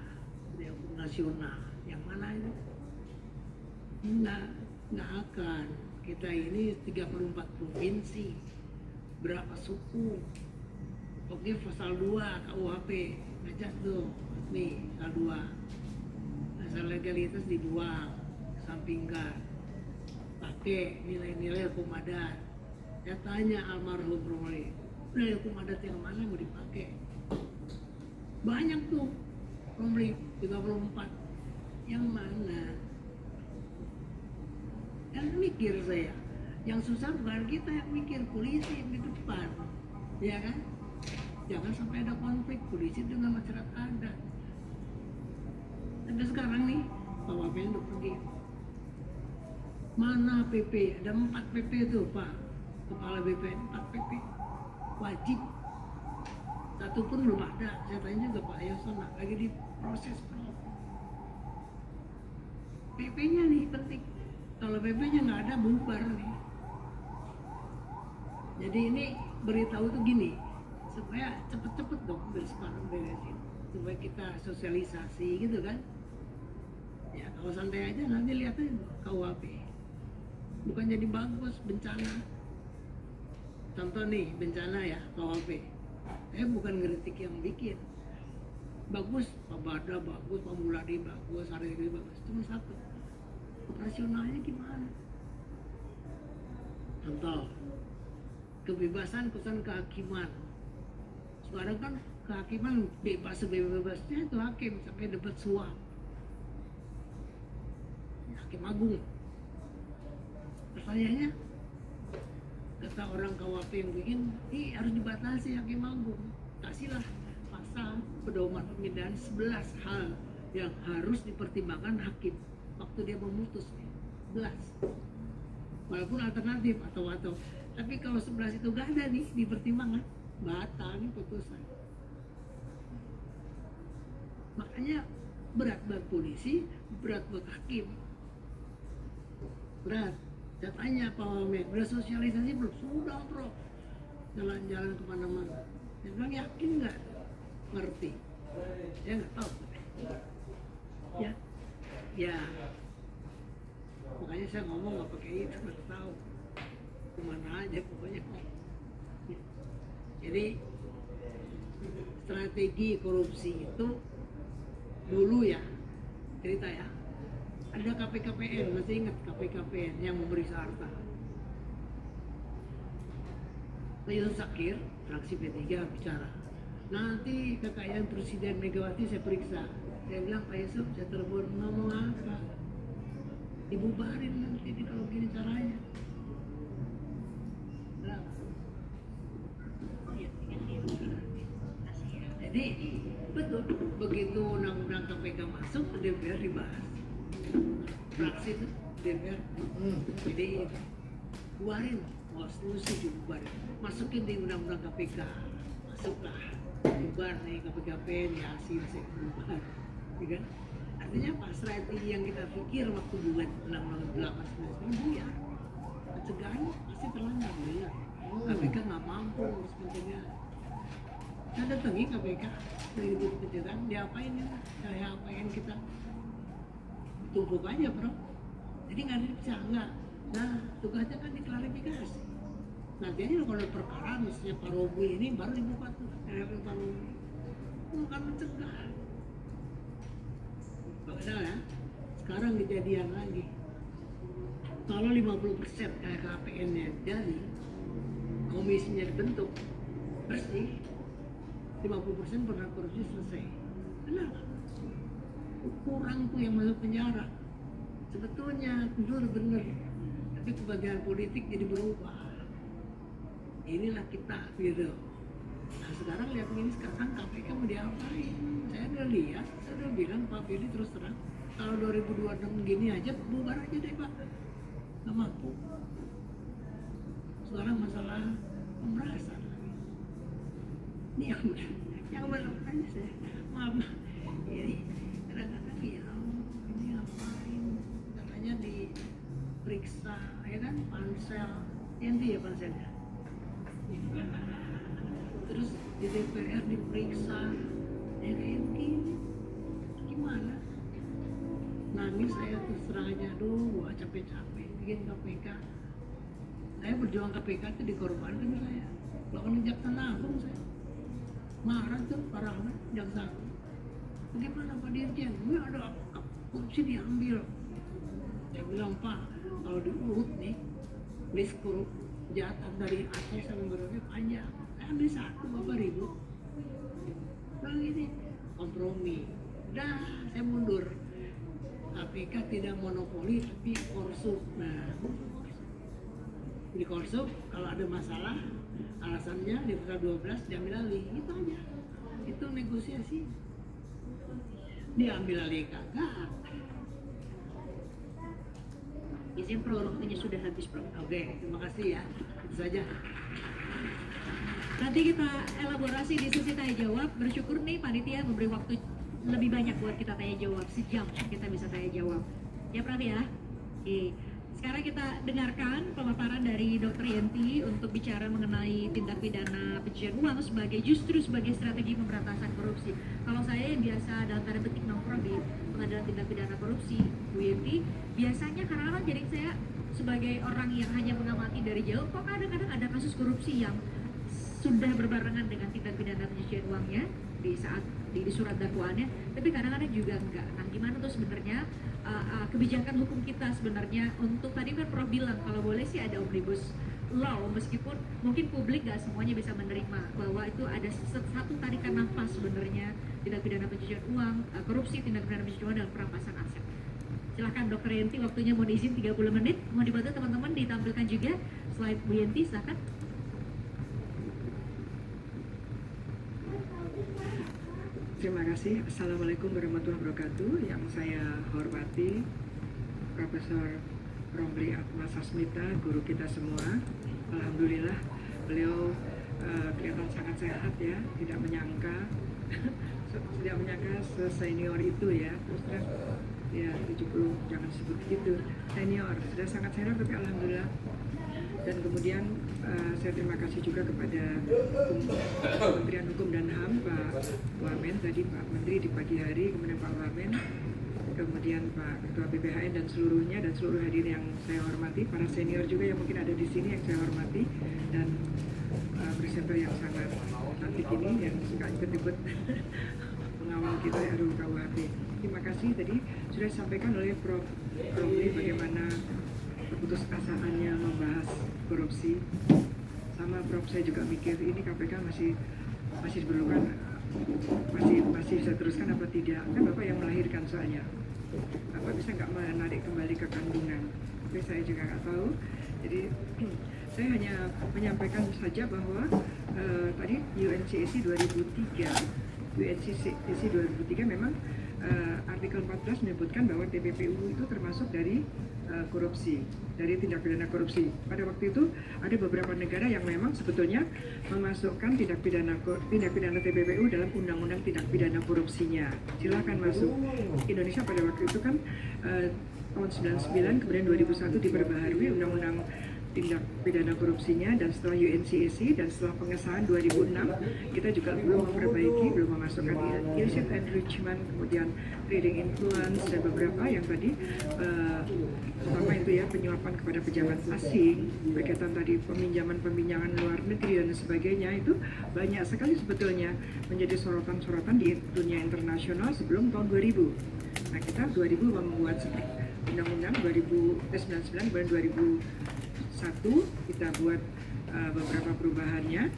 Speaker 3: hukum nasional, yang mana itu? Nggak akan. Kita ini 34 provinsi, berapa suku? Oke, pasal 2 KUHP, ngajak tuh, nih pasal 2. Asal legalitas dibuang, sampingkan, pakai nilai-nilai hukum adat. Saya tanya almarhum Romli, nilai hukum adat yang mana mau dipakai? Banyak tuh, Romli 34. Yang mana? Kan mikir saya, yang susah bukan kita yang mikir, polisi yang di depan, ya kan? Jangan sampai ada konflik polisi dengan masyarakat adat. Ada sekarang nih, Pak Wamen udah pergi. Mana PP? Ada 4 PP tuh Pak, Kepala BPN 4 PP. Wajib. Satu pun belum ada. Saya tanya juga Pak Yosona, lagi di proses. PP-nya nih penting. Kalau PP-nya nggak ada, bubar nih. Jadi ini beritahu tuh gini, supaya cepet-cepet dong dari sekarang beresin, supaya kita sosialisasi gitu kan. Ya kalau santai aja nanti lihat aja KUHP. Bukan jadi bagus bencana. Contoh nih bencana ya KUHP. Bukan ngeritik yang bikin. Bagus, Pak Bada bagus, Pak Muladi bagus, hari ini bagus. Cuma satu, operasionalnya gimana? Contoh, kebebasan putusan kehakiman. Sekarang kan kehakiman bebas sebebas-bebasnya itu hakim sampai dapat suap. Hakim Agung. Pertanyaannya, kata orang KUHP yang bikin, ini harus dibatasi Hakim Agung. Kasihlah pasal pedoman pemindahan 11 hal yang harus dipertimbangkan hakim waktu dia memutus. 11. Walaupun alternatif atau tapi kalau 11 itu gak ada nih dipertimbangkan, batal nih putusan. Makanya berat buat polisi, berat buat hakim. Berat. Saya tanya Pak Wamen, udah sosialisasi belum? Sudah bro, jalan-jalan kemana-mana. Saya bilang yakin nggak? Ngerti? Saya nggak tahu. Ya. Makanya saya ngomong nggak pakai itu, nggak tahu. Kemana aja pokoknya. Jadi strategi korupsi itu dulu ya, cerita ya. Ada KPKPN, masih ingat KPKPN yang memeriksa harta. Pak Yusuf Sakir, fraksi P3 bicara. Nanti kekayaan Presiden Megawati saya periksa. Saya bilang, Pak Yusuf, saya telepon ngomong apa? Dibubarin nanti kalau gini caranya. Nah. Jadi betul, begitu undang-undang KPK masuk, DPR dibahas. Fraksi itu DPR, jadi keluarin, Bawaslu setuju bubarin, masukin di undang-undang KPK, masuklah, bubar nih KPKP, Yasin saya bubar, ya kan? Artinya apa? Strategi yang kita pikir waktu buat undang-undang 8 ini buyar, pencegahan pasti terlambat ya. KPK nggak mampu harus mencegah. Saya datangi KPK dari itu pencegahan, diapain ya? Kayak apain kita? Tumpuk aja bro, jadi nggak diperiksa nggak. Nah tugasnya kan diklarifikasi. Nanti aja kalau ada perkara misalnya Pak Robi ini baru dibuka tuh RP Pak Robi, bukan mencegah. Padahal ya sekarang kejadian lagi. Kalau 50% KPN-nya jadi, komisinya dibentuk bersih, 50% pernah korupsi selesai. Benar. Kurang tuh yang masuk penjara. Sebetulnya jujur bener, tapi kebagian politik jadi berubah. Inilah kita gitu. Nah sekarang lihat ini sekarang KPK mau diapain? Saya udah lihat, saya udah bilang Pak Firly terus terang, kalau 2026 gini aja bubar aja deh Pak, nggak mampu. Sekarang masalah pemerasan lagi. Ini yang benar aja saya. Maaf, ini kadang-kadang ya ini ngapain? Katanya diperiksa, ya kan pansel, nanti ya panselnya. Terus di DPR diperiksa, ya kayak begini, gimana? Nangis saya terus terang aja, aduh gua capek-capek bikin KPK. Saya berjuang KPK itu dikorbankan saya, lawan Jaksa Agung saya. Marah tuh parah banget Jaksa Agung. Bagaimana Pak Dirjen? Ini ada korupsi diambil. Saya bilang Pak, kalau diurut nih, list kejahatan dari Aceh sampai Merauke panjang. Saya ambil satu Bapak ribut. Bilang ini kompromi. Dah, saya mundur. KPK tidak monopoli tapi korsup. Nah, di korsup kalau ada masalah, alasannya di pasal 12 diambil alih. Itu aja. Itu negosiasi. Diambil alih kagak.
Speaker 2: Izin Pro, waktunya sudah habis Bro.
Speaker 3: Oke, terima kasih ya. Itu saja.
Speaker 2: Nanti kita elaborasi di sesi tanya jawab. Bersyukur nih panitia memberi waktu lebih banyak buat kita tanya jawab, sejam kita bisa tanya jawab. Ya Prof ya. Oke. Sekarang kita dengarkan pemaparan dari Dr. Yenti untuk bicara mengenai tindak pidana pencucian uang justru sebagai strategi pemberantasan korupsi. Kalau saya yang biasa dalam tanda petik nongkrong di pengadilan tindak pidana korupsi, Bu Yenti, biasanya kadang-kadang jadi saya sebagai orang yang hanya mengamati dari jauh, kok kadang-kadang ada kasus korupsi yang sudah berbarengan dengan tindak pidana pencucian uangnya di saat di surat dakwaannya, tapi kadang-kadang juga enggak. Nah, gimana tuh sebenarnya kebijakan hukum kita sebenarnya untuk tadi kan Prof bilang kalau boleh sih ada omnibus law, meskipun mungkin publik nggak semuanya bisa menerima bahwa itu ada satu tarikan nafas sebenarnya tindak pidana pencucian uang, korupsi, tindak pidana pencucian uang dan perampasan aset. Silahkan Dr. Yenti, waktunya mau diizin 30 menit, mau dibantu teman-teman ditampilkan juga slide Bu Yenti, silahkan.
Speaker 4: Terima kasih. Assalamualaikum warahmatullahi wabarakatuh. Yang saya hormati Profesor Romli Atmasasmita, guru kita semua. Alhamdulillah beliau kelihatan sangat sehat ya. Tidak menyangka senior itu ya. Terus ya 70, jangan sebut gitu. Senior sudah sangat sehat, tapi alhamdulillah. Dan kemudian saya terima kasih juga kepada Kementerian Hukum dan HAM, Pak Wamen, tadi Pak Menteri di pagi hari, kemudian Pak Wamen, kemudian Pak Ketua BPHN dan seluruhnya, dan seluruh hadirin yang saya hormati, para senior juga yang mungkin ada di sini yang saya hormati, dan presenter yang sangat cantik ini yang suka ikut-ikut mengawal kita ya, KUHP. Terima kasih tadi sudah disampaikan oleh Prof. Romli bagaimana keputusasaannya membahas korupsi. Sama Prof, saya juga mikir ini KPK masih diperlukan, masih bisa teruskan apa tidak? Kan Bapak yang melahirkan soalnya. Bapak bisa nggak menarik kembali ke kandungan? Tapi saya juga nggak tahu. Jadi saya hanya menyampaikan saja bahwa tadi UNCAC 2003 memang artikel 14 menyebutkan bahwa TPPU itu termasuk dari korupsi, dari tindak pidana korupsi. Pada waktu itu ada beberapa negara yang memang sebetulnya memasukkan tindak pidana TPPU dalam undang-undang tindak pidana korupsinya. Silakan masuk. Indonesia pada waktu itu kan tahun 99, kemudian 2001 diperbaharui undang-undang tindak pidana korupsinya, dan setelah UNCAC dan setelah pengesahan 2006 kita juga belum memperbaiki, belum memasukkan illicit enrichment, kemudian trading influence dan beberapa yang tadi terutama itu ya penyuapan kepada pejabat asing, berkaitan tadi peminjaman luar negeri dan sebagainya, itu banyak sekali sebetulnya menjadi sorotan-sorotan di dunia internasional sebelum tahun 2000. Nah, kita 2000 membuat undang-undang 99 bulan 2001 kita buat beberapa perubahannya,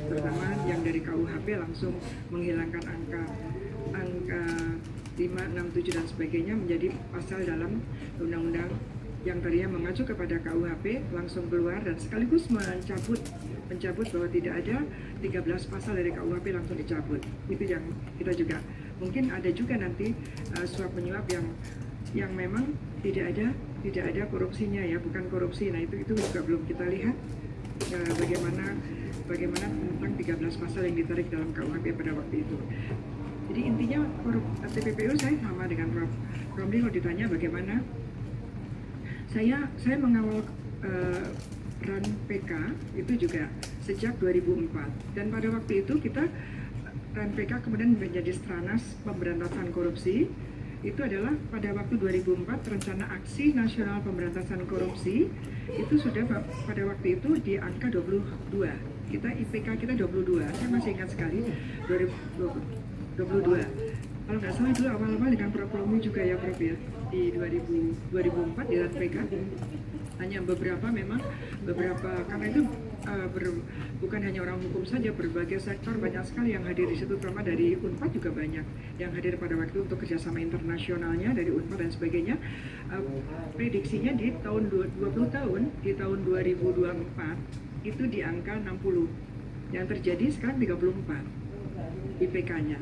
Speaker 4: terutama yang dari KUHP langsung menghilangkan angka 5, 6, 7 dan sebagainya menjadi pasal dalam undang-undang yang tadinya mengacu kepada KUHP langsung keluar, dan sekaligus mencabut bahwa tidak ada 13 pasal dari KUHP langsung dicabut. Itu yang kita juga mungkin ada juga nanti suap menyuap yang memang tidak ada korupsinya ya, bukan korupsi. Nah itu juga belum kita lihat bagaimana tentang 13 pasal yang ditarik dalam KUHP pada waktu itu. Jadi intinya TPPU saya sama dengan Prof. Romli. Kalau ditanya bagaimana, saya mengawal RAN PK itu juga sejak 2004, dan pada waktu itu kita RAN PK kemudian menjadi Stranas Pemberantasan Korupsi. Itu adalah pada waktu 2004 Rencana Aksi Nasional Pemberantasan Korupsi itu sudah pada waktu itu di angka 22. Kita IPK kita 22. Saya masih ingat sekali 22. Kalau nggak salah dulu awal-awal dengan Prof. Romli juga ya Prof ya, di 2004 di RANPK. Hanya beberapa karena itu bukan hanya orang hukum saja, berbagai sektor banyak sekali yang hadir di situ, terutama dari UNPAD juga banyak yang hadir pada waktu itu untuk kerjasama internasionalnya dari UNPAD dan sebagainya. Prediksinya di tahun 20 tahun, di tahun 2024 itu di angka 60, yang terjadi sekarang 34 IPK-nya.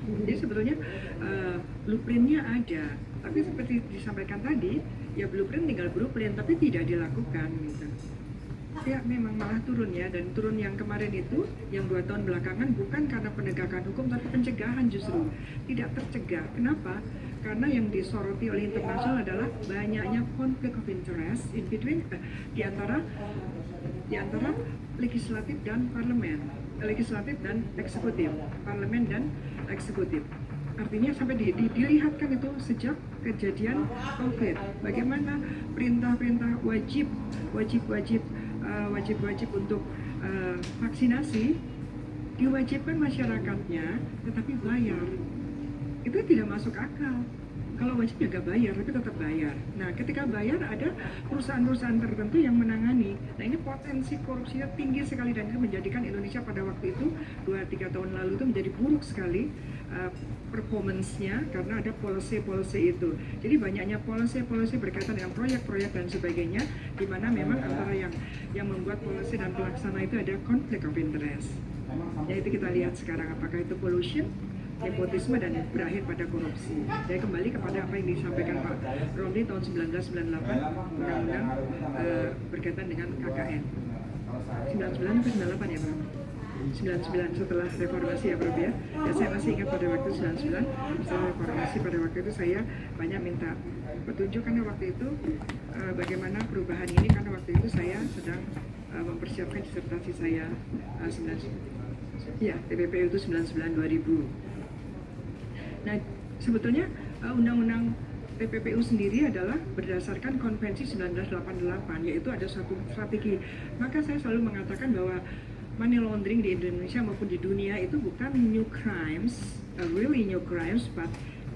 Speaker 4: Jadi sebetulnya blueprint-nya ada, tapi seperti disampaikan tadi, ya blueprint tinggal blueprint, tapi tidak dilakukan gitu. Ya memang malah turun ya, dan turun yang kemarin itu yang 2 tahun belakangan bukan karena penegakan hukum tapi pencegahan, justru tidak tercegah. Kenapa? Karena yang disoroti oleh internasional adalah banyaknya konflik of interest in between di antara legislatif dan parlemen, legislatif dan eksekutif, parlemen dan eksekutif. Artinya sampai dilihatkan itu sejak kejadian COVID, bagaimana perintah-perintah wajib untuk vaksinasi diwajibkan masyarakatnya, tetapi bayar. Itu tidak masuk akal. Kalau wajib ya nggak bayar, tapi tetap bayar. Nah, ketika bayar ada perusahaan-perusahaan tertentu yang menangani. Nah, ini potensi korupsinya tinggi sekali, dan itu menjadikan Indonesia pada waktu itu 2-3 tahun lalu itu menjadi buruk sekali performance-nya karena ada policy itu. Jadi banyaknya policy berkaitan dengan proyek-proyek dan sebagainya, di mana memang antara yang membuat policy dan pelaksana itu ada conflict of interest. Yaitu kita lihat sekarang apakah itu collusion, nepotisme, dan berakhir pada korupsi. Saya kembali kepada apa yang disampaikan Pak Romli tahun 1998, undang-undang berkaitan dengan KKN. 99 atau 98 ya Pak? 99 setelah reformasi ya Prof ya. Ya saya masih ingat pada waktu 99 setelah reformasi, pada waktu itu saya banyak minta petunjuk karena waktu itu bagaimana perubahan ini, karena waktu itu saya sedang mempersiapkan disertasi saya TPPU itu 99-2000. Nah, sebetulnya undang-undang TPPU sendiri adalah berdasarkan Konvensi 1988, yaitu ada suatu strategi. Maka saya selalu mengatakan bahwa money laundering di Indonesia maupun di dunia itu bukan new crimes, really new crimes, but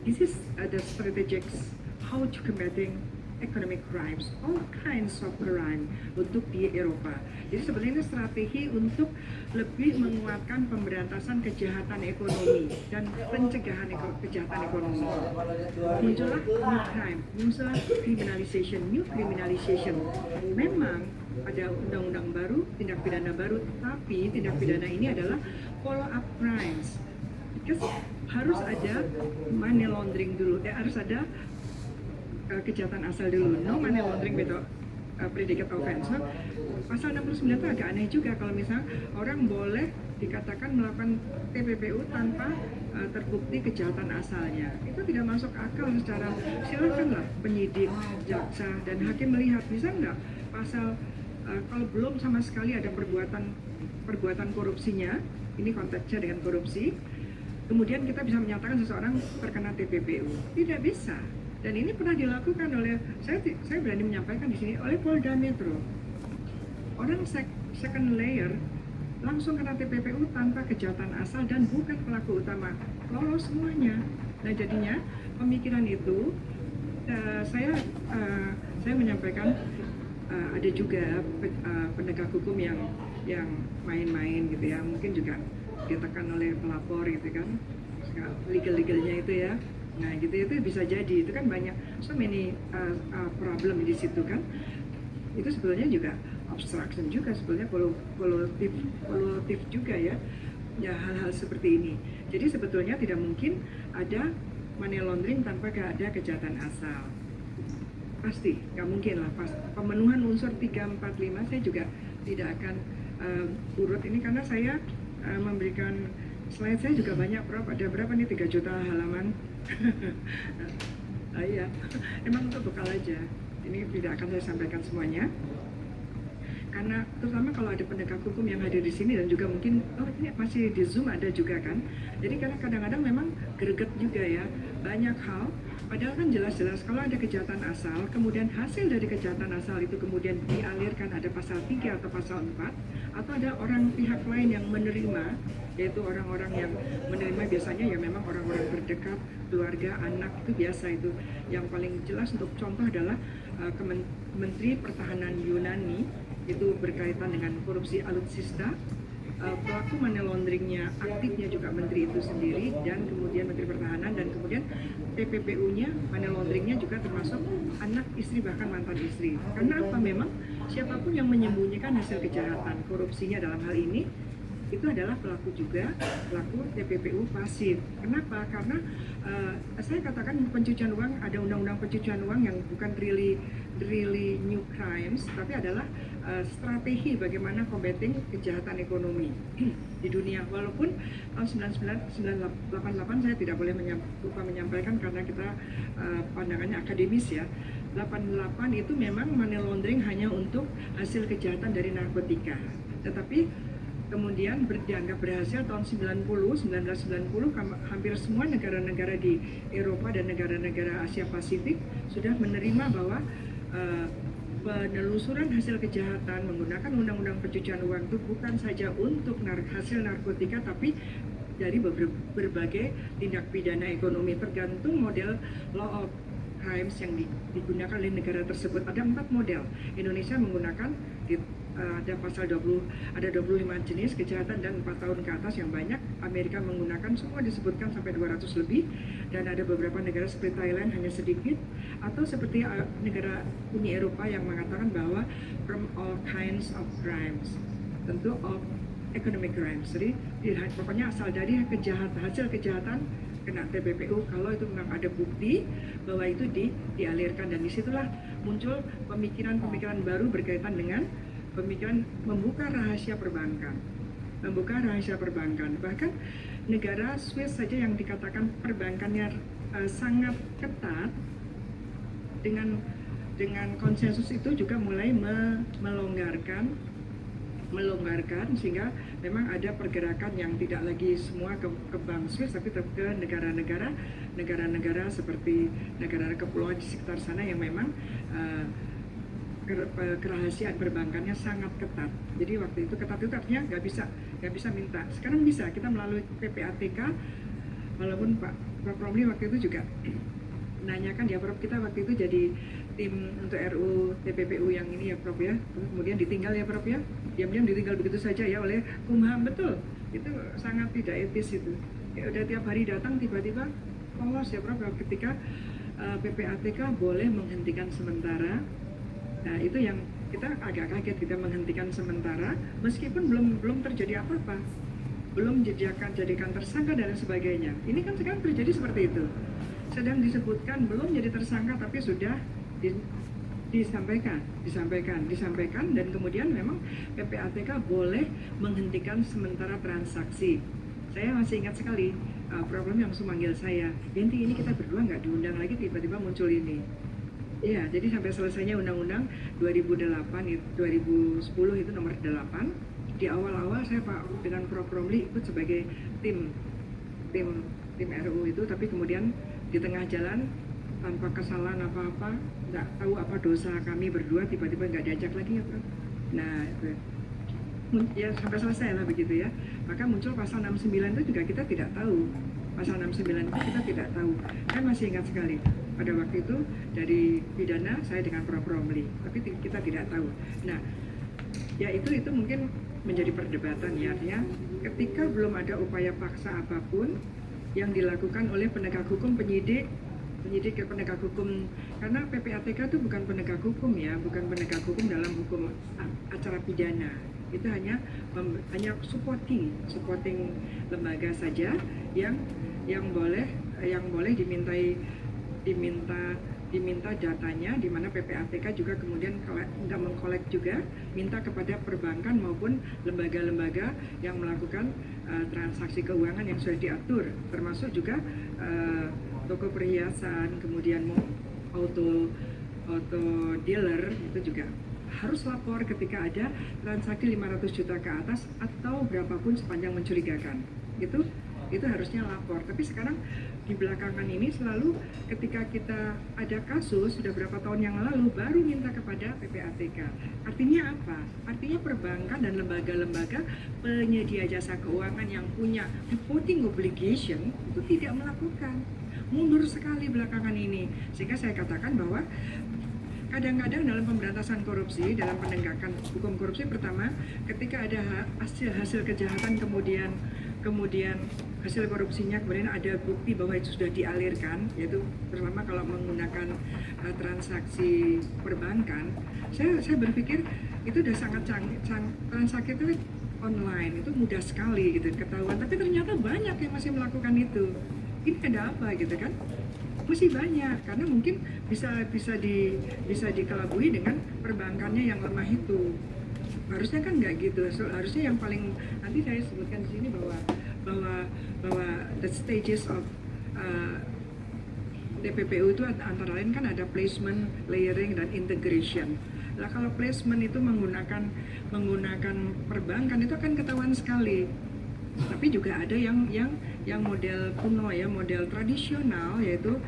Speaker 4: this is the strategies how to combating economic crimes, all kinds of crime untuk di Eropa. Jadi sebenarnya strategi untuk lebih menguatkan pemberantasan kejahatan ekonomi dan pencegahan kejahatan ekonomi. Muncullah new crime, muncullah new criminalization. Memang ada undang-undang baru, tindak pidana baru, tapi tindak pidana ini adalah follow up crimes. Because harus ada money laundering dulu, harus ada kejahatan asal dulu, no money laundering without predicate offense. So, pasal 69 itu agak aneh juga kalau misalnya orang boleh dikatakan melakukan TPPU tanpa terbukti kejahatan asalnya. Itu tidak masuk akal secara, silakanlah penyidik, jaksa, dan hakim melihat bisa nggak pasal kalau belum sama sekali ada perbuatan korupsinya, ini konteksnya dengan korupsi, kemudian kita bisa menyatakan seseorang terkena TPPU. Tidak bisa. Dan ini pernah dilakukan oleh, saya berani menyampaikan di sini, oleh Polda Metro. Orang second layer langsung kena TPPU tanpa kejahatan asal dan bukan pelaku utama, lolos semuanya. Nah jadinya pemikiran itu saya menyampaikan ada juga penegak hukum yang main-main gitu ya, mungkin juga ditekan oleh pelapor gitu kan, legal-legalnya itu ya. Nah gitu itu bisa jadi, itu kan banyak so many problem di situ kan. Itu sebetulnya juga obstruction juga, sebetulnya polutif juga ya hal-hal seperti ini. Jadi sebetulnya tidak mungkin ada money laundering tanpa ada kejahatan asal. Pasti nggak mungkin lah. Pas pemenuhan unsur 3, 4, 5 saya juga tidak akan urut ini karena saya memberikan slide saya juga banyak, Prof. Ada berapa nih, 3 juta halaman. Iya, emang untuk bekal aja. Ini tidak akan saya sampaikan semuanya. Karena terutama kalau ada penegak hukum yang hadir di sini dan juga mungkin, ini masih di Zoom ada juga kan. Jadi karena kadang-kadang memang greget juga ya, banyak hal. Padahal kan jelas-jelas kalau ada kejahatan asal, kemudian hasil dari kejahatan asal itu kemudian dialirkan ada pasal 3 atau pasal 4, atau ada orang pihak lain yang menerima, yaitu orang-orang yang menerima biasanya ya memang orang-orang terdekat, keluarga, anak, itu biasa itu. Yang paling jelas untuk contoh adalah Menteri Pertahanan Yunani, itu berkaitan dengan korupsi alutsista. Pelaku money launderingnya aktifnya juga menteri itu sendiri dan kemudian Menteri Pertahanan, dan kemudian TPPU-nya money launderingnya juga termasuk anak istri bahkan mantan istri. Karena apa? Memang siapapun yang menyembunyikan hasil kejahatan korupsinya dalam hal ini itu adalah pelaku TPPU pasif. Kenapa? Karena saya katakan pencucian uang, ada undang-undang pencucian uang yang bukan really new crimes, tapi adalah strategi bagaimana combating kejahatan ekonomi di dunia. Walaupun tahun 1988 saya tidak boleh lupa menyampaikan karena kita pandangannya akademis ya. 88 itu memang money laundering hanya untuk hasil kejahatan dari narkotika. Tetapi kemudian dianggap berhasil tahun 1990 hampir semua negara-negara di Eropa dan negara-negara Asia Pasifik sudah menerima bahwa penelusuran hasil kejahatan menggunakan undang-undang pencucian uang itu bukan saja untuk hasil narkotika, tapi dari berbagai tindak pidana ekonomi tergantung model law of crimes yang digunakan oleh negara tersebut. Ada 4 model. Indonesia menggunakan ada pasal 25 jenis kejahatan dan 4 tahun ke atas yang banyak. Amerika menggunakan semua disebutkan sampai 200 lebih, dan ada beberapa negara seperti Thailand hanya sedikit, atau seperti negara Uni Eropa yang mengatakan bahwa from all kinds of crimes, tentu of economic crimes. Jadi pokoknya asal dari hasil kejahatan kena TPPU kalau itu memang ada bukti bahwa itu dialirkan, dan disitulah muncul pemikiran-pemikiran baru berkaitan dengan pemikiran membuka rahasia perbankan. Bahkan negara Swiss saja yang dikatakan perbankannya sangat ketat, dengan konsensus itu juga mulai melonggarkan sehingga memang ada pergerakan yang tidak lagi semua ke bank Swiss, tapi ke negara-negara seperti negara kepulauan di sekitar sana yang memang kerahasiaan perbankannya sangat ketat. Jadi waktu itu ketat itu artinya nggak bisa minta. Sekarang bisa, kita melalui PPATK, walaupun Pak Romli waktu itu juga menanyakan ya Prof, kita waktu itu jadi tim untuk RU TPPU yang ini ya Prof ya, kemudian ditinggal ya Prof ya, diam-diam ditinggal begitu saja ya oleh Kumham. Betul, itu sangat tidak etis itu. Ya udah tiap hari datang tiba-tiba polos ya Prof, ketika PPATK boleh menghentikan sementara. Nah itu yang kita agak kaget, kita menghentikan sementara meskipun belum terjadi apa-apa, belum jadikan tersangka dan sebagainya. Ini kan sekarang terjadi seperti itu, sedang disebutkan belum jadi tersangka tapi sudah disampaikan, dan kemudian memang PPATK boleh menghentikan sementara transaksi. Saya masih ingat sekali problem yang langsung manggil saya, Yanti ini kita berdua nggak diundang lagi, tiba-tiba muncul ini. Iya, jadi sampai selesainya undang-undang 2010 itu nomor 8. Di awal-awal saya Pak dengan Prof Romli ikut sebagai tim RU itu, tapi kemudian di tengah jalan tanpa kesalahan apa-apa, nggak tahu apa dosa kami berdua, tiba-tiba nggak diajak lagi ya Prof. Nah itu ya sampai selesai lah begitu ya. Maka muncul pasal 69 itu juga kita tidak tahu. Pasal 69 itu kita tidak tahu. Saya masih ingat sekali pada waktu itu dari pidana saya dengan Prof Romli, tapi kita tidak tahu. Nah ya itu mungkin menjadi perdebatan ya, artinya ketika belum ada upaya paksa apapun yang dilakukan oleh penegak hukum, penyidik ke penegak hukum, karena PPATK itu bukan penegak hukum ya, bukan penegak hukum dalam hukum acara pidana, itu hanya supporting lembaga saja yang boleh diminta datanya, di mana PPATK juga kemudian nggak mengkolek juga, minta kepada perbankan maupun lembaga-lembaga yang melakukan transaksi keuangan yang sudah diatur, termasuk juga toko perhiasan, kemudian auto dealer itu juga harus lapor ketika ada transaksi 500 juta ke atas atau berapapun sepanjang mencurigakan. Itu harusnya lapor. Tapi sekarang di belakangan ini selalu ketika kita ada kasus sudah berapa tahun yang lalu baru minta kepada PPATK. Artinya apa? Artinya perbankan dan lembaga-lembaga penyedia jasa keuangan yang punya reporting obligation itu tidak melakukan. Mundur sekali belakangan ini, sehingga saya katakan bahwa kadang-kadang dalam pemberantasan korupsi, dalam penegakan hukum korupsi, pertama ketika ada hasil kejahatan kemudian hasil korupsinya kemudian ada bukti bahwa itu sudah dialirkan, yaitu terutama kalau menggunakan transaksi perbankan, saya berpikir itu sudah sangat transaksi itu online itu mudah sekali gitu ketahuan, tapi ternyata banyak yang masih melakukan itu. Ini ada apa gitu kan? Masih banyak, karena mungkin bisa dikelabui dengan perbankannya yang lemah itu. Harusnya kan nggak gitu. Harusnya yang paling nanti saya sebutkan di sini bahwa the stages of TPPU itu antara lain kan ada placement, layering, dan integration. Nah kalau placement itu menggunakan perbankan itu akan ketahuan sekali. Tapi juga ada yang model kuno ya, model tradisional, yaitu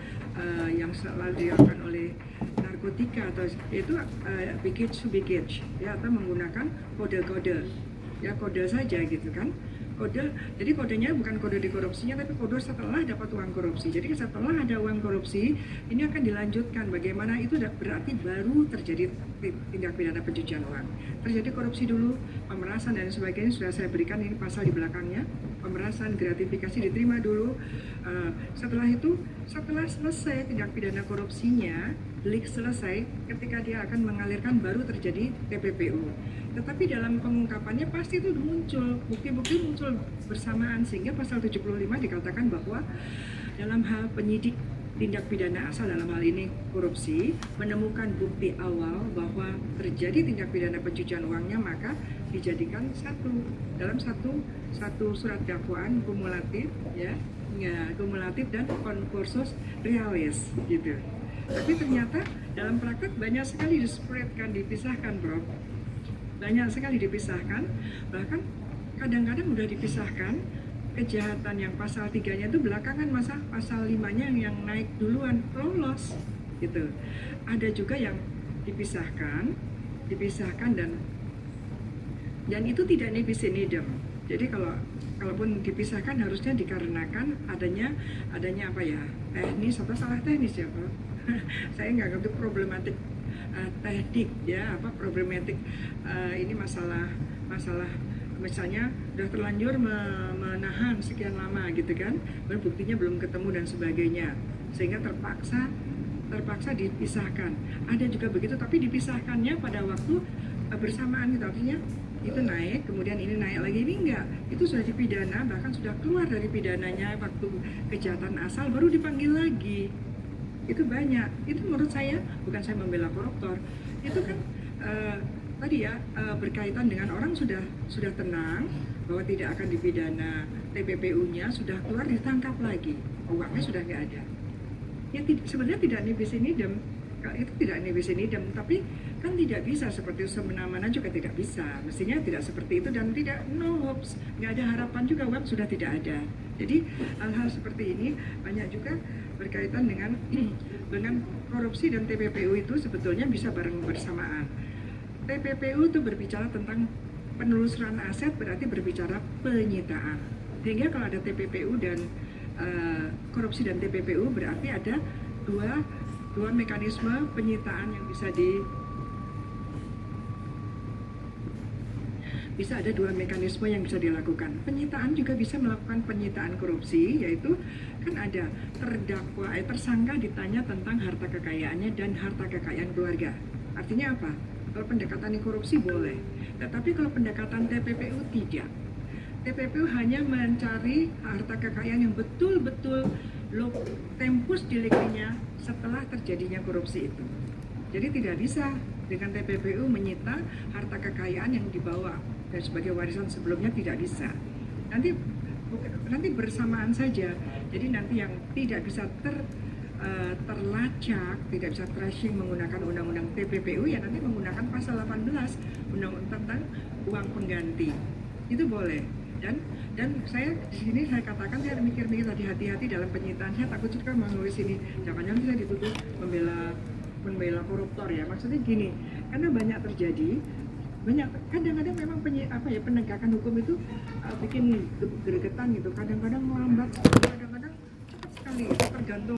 Speaker 4: yang selalu dilakukan oleh narkotika atau yaitu package to package ya, atau menggunakan kode-kode ya, kode saja gitu kan. Kode, jadi kodenya bukan kode di korupsinya, tapi kode setelah dapat uang korupsi. Jadi setelah ada uang korupsi, ini akan dilanjutkan bagaimana itu berarti baru terjadi tindak pidana pencucian uang. Terjadi korupsi dulu, pemerasan dan sebagainya sudah saya berikan ini pasal di belakangnya. Pemerasan, gratifikasi diterima dulu. Setelah itu, setelah selesai tindak pidana korupsinya, delik selesai, ketika dia akan mengalirkan baru terjadi TPPU. Tetapi dalam pengungkapannya pasti itu muncul, bukti-bukti muncul bersamaan, sehingga pasal 75 dikatakan bahwa dalam hal penyidik tindak pidana asal, dalam hal ini korupsi, menemukan bukti awal bahwa terjadi tindak pidana pencucian uangnya, maka dijadikan dalam satu surat dakwaan kumulatif ya, kumulatif dan concursus realis gitu. Tapi ternyata dalam praktek banyak sekali diseparatekan, dipisahkan, Bro. Banyak sekali dipisahkan, bahkan kadang-kadang udah dipisahkan kejahatan yang pasal 3-nya itu belakangan, masa pasal 5-nya yang naik duluan lolos gitu. Ada juga yang dipisahkan dan itu tidak nibis in idem. Jadi kalaupun dipisahkan harusnya dikarenakan adanya apa ya, teknis atau salah teknis ya, Pak. Saya nggak ngerti problematik teknik ya, apa problematik ini masalah misalnya udah terlanjur menahan sekian lama gitu kan, buktinya belum ketemu dan sebagainya, sehingga terpaksa dipisahkan. Ada juga begitu, tapi dipisahkannya pada waktu bersamaan gitu, artinya itu naik, kemudian ini naik lagi, ini enggak, itu sudah dipidana, bahkan sudah keluar dari pidananya waktu kejahatan asal baru dipanggil lagi. Itu banyak. Itu menurut saya, bukan saya membela koruptor, itu kan tadi ya, berkaitan dengan orang sudah tenang bahwa tidak akan dipidana, TPPU-nya sudah keluar, ditangkap lagi, uangnya sudah nggak ada. Ya sebenarnya tidak nibis in idem, itu tidak nibis in idem, tapi kan tidak bisa seperti itu, semena-mena juga tidak bisa. Mestinya tidak seperti itu, dan tidak, no hopes, nggak ada harapan juga, web sudah tidak ada. Jadi hal-hal seperti ini banyak juga berkaitan dengan korupsi, dan TPPU itu sebetulnya bisa bareng bersamaan. TPPU itu berbicara tentang penelusuran aset, berarti berbicara penyitaan. Sehingga kalau ada TPPU dan korupsi dan TPPU, berarti ada dua mekanisme penyitaan yang bisa ada dua mekanisme yang bisa dilakukan. Penyitaan juga bisa melakukan penyitaan korupsi, yaitu kan ada tersangka ditanya tentang harta kekayaannya dan harta kekayaan keluarga. Artinya apa? Kalau pendekatan korupsi boleh, tetapi kalau pendekatan TPPU tidak. TPPU hanya mencari harta kekayaan yang betul-betul tempus delictinya setelah terjadinya korupsi itu. Jadi tidak bisa dengan TPPU menyita harta kekayaan yang dibawa dan sebagai warisan sebelumnya, tidak bisa. Nanti bersamaan saja. Jadi nanti yang tidak bisa terlacak, tidak bisa tracing menggunakan undang-undang TPPU, ya nanti menggunakan pasal 18 undang-undang tentang uang pengganti. Itu boleh. Dan saya di sini saya katakan, saya mikir-mikir tadi, hati-hati dalam penyitaan. Saya takut juga menulis ini, jangan-jangan saya dituduh membela koruptor ya. Maksudnya gini, karena banyak terjadi, kadang-kadang memang penegakan hukum itu bikin gregetan gitu, kadang-kadang melambat, kadang-kadang cepat sekali, itu tergantung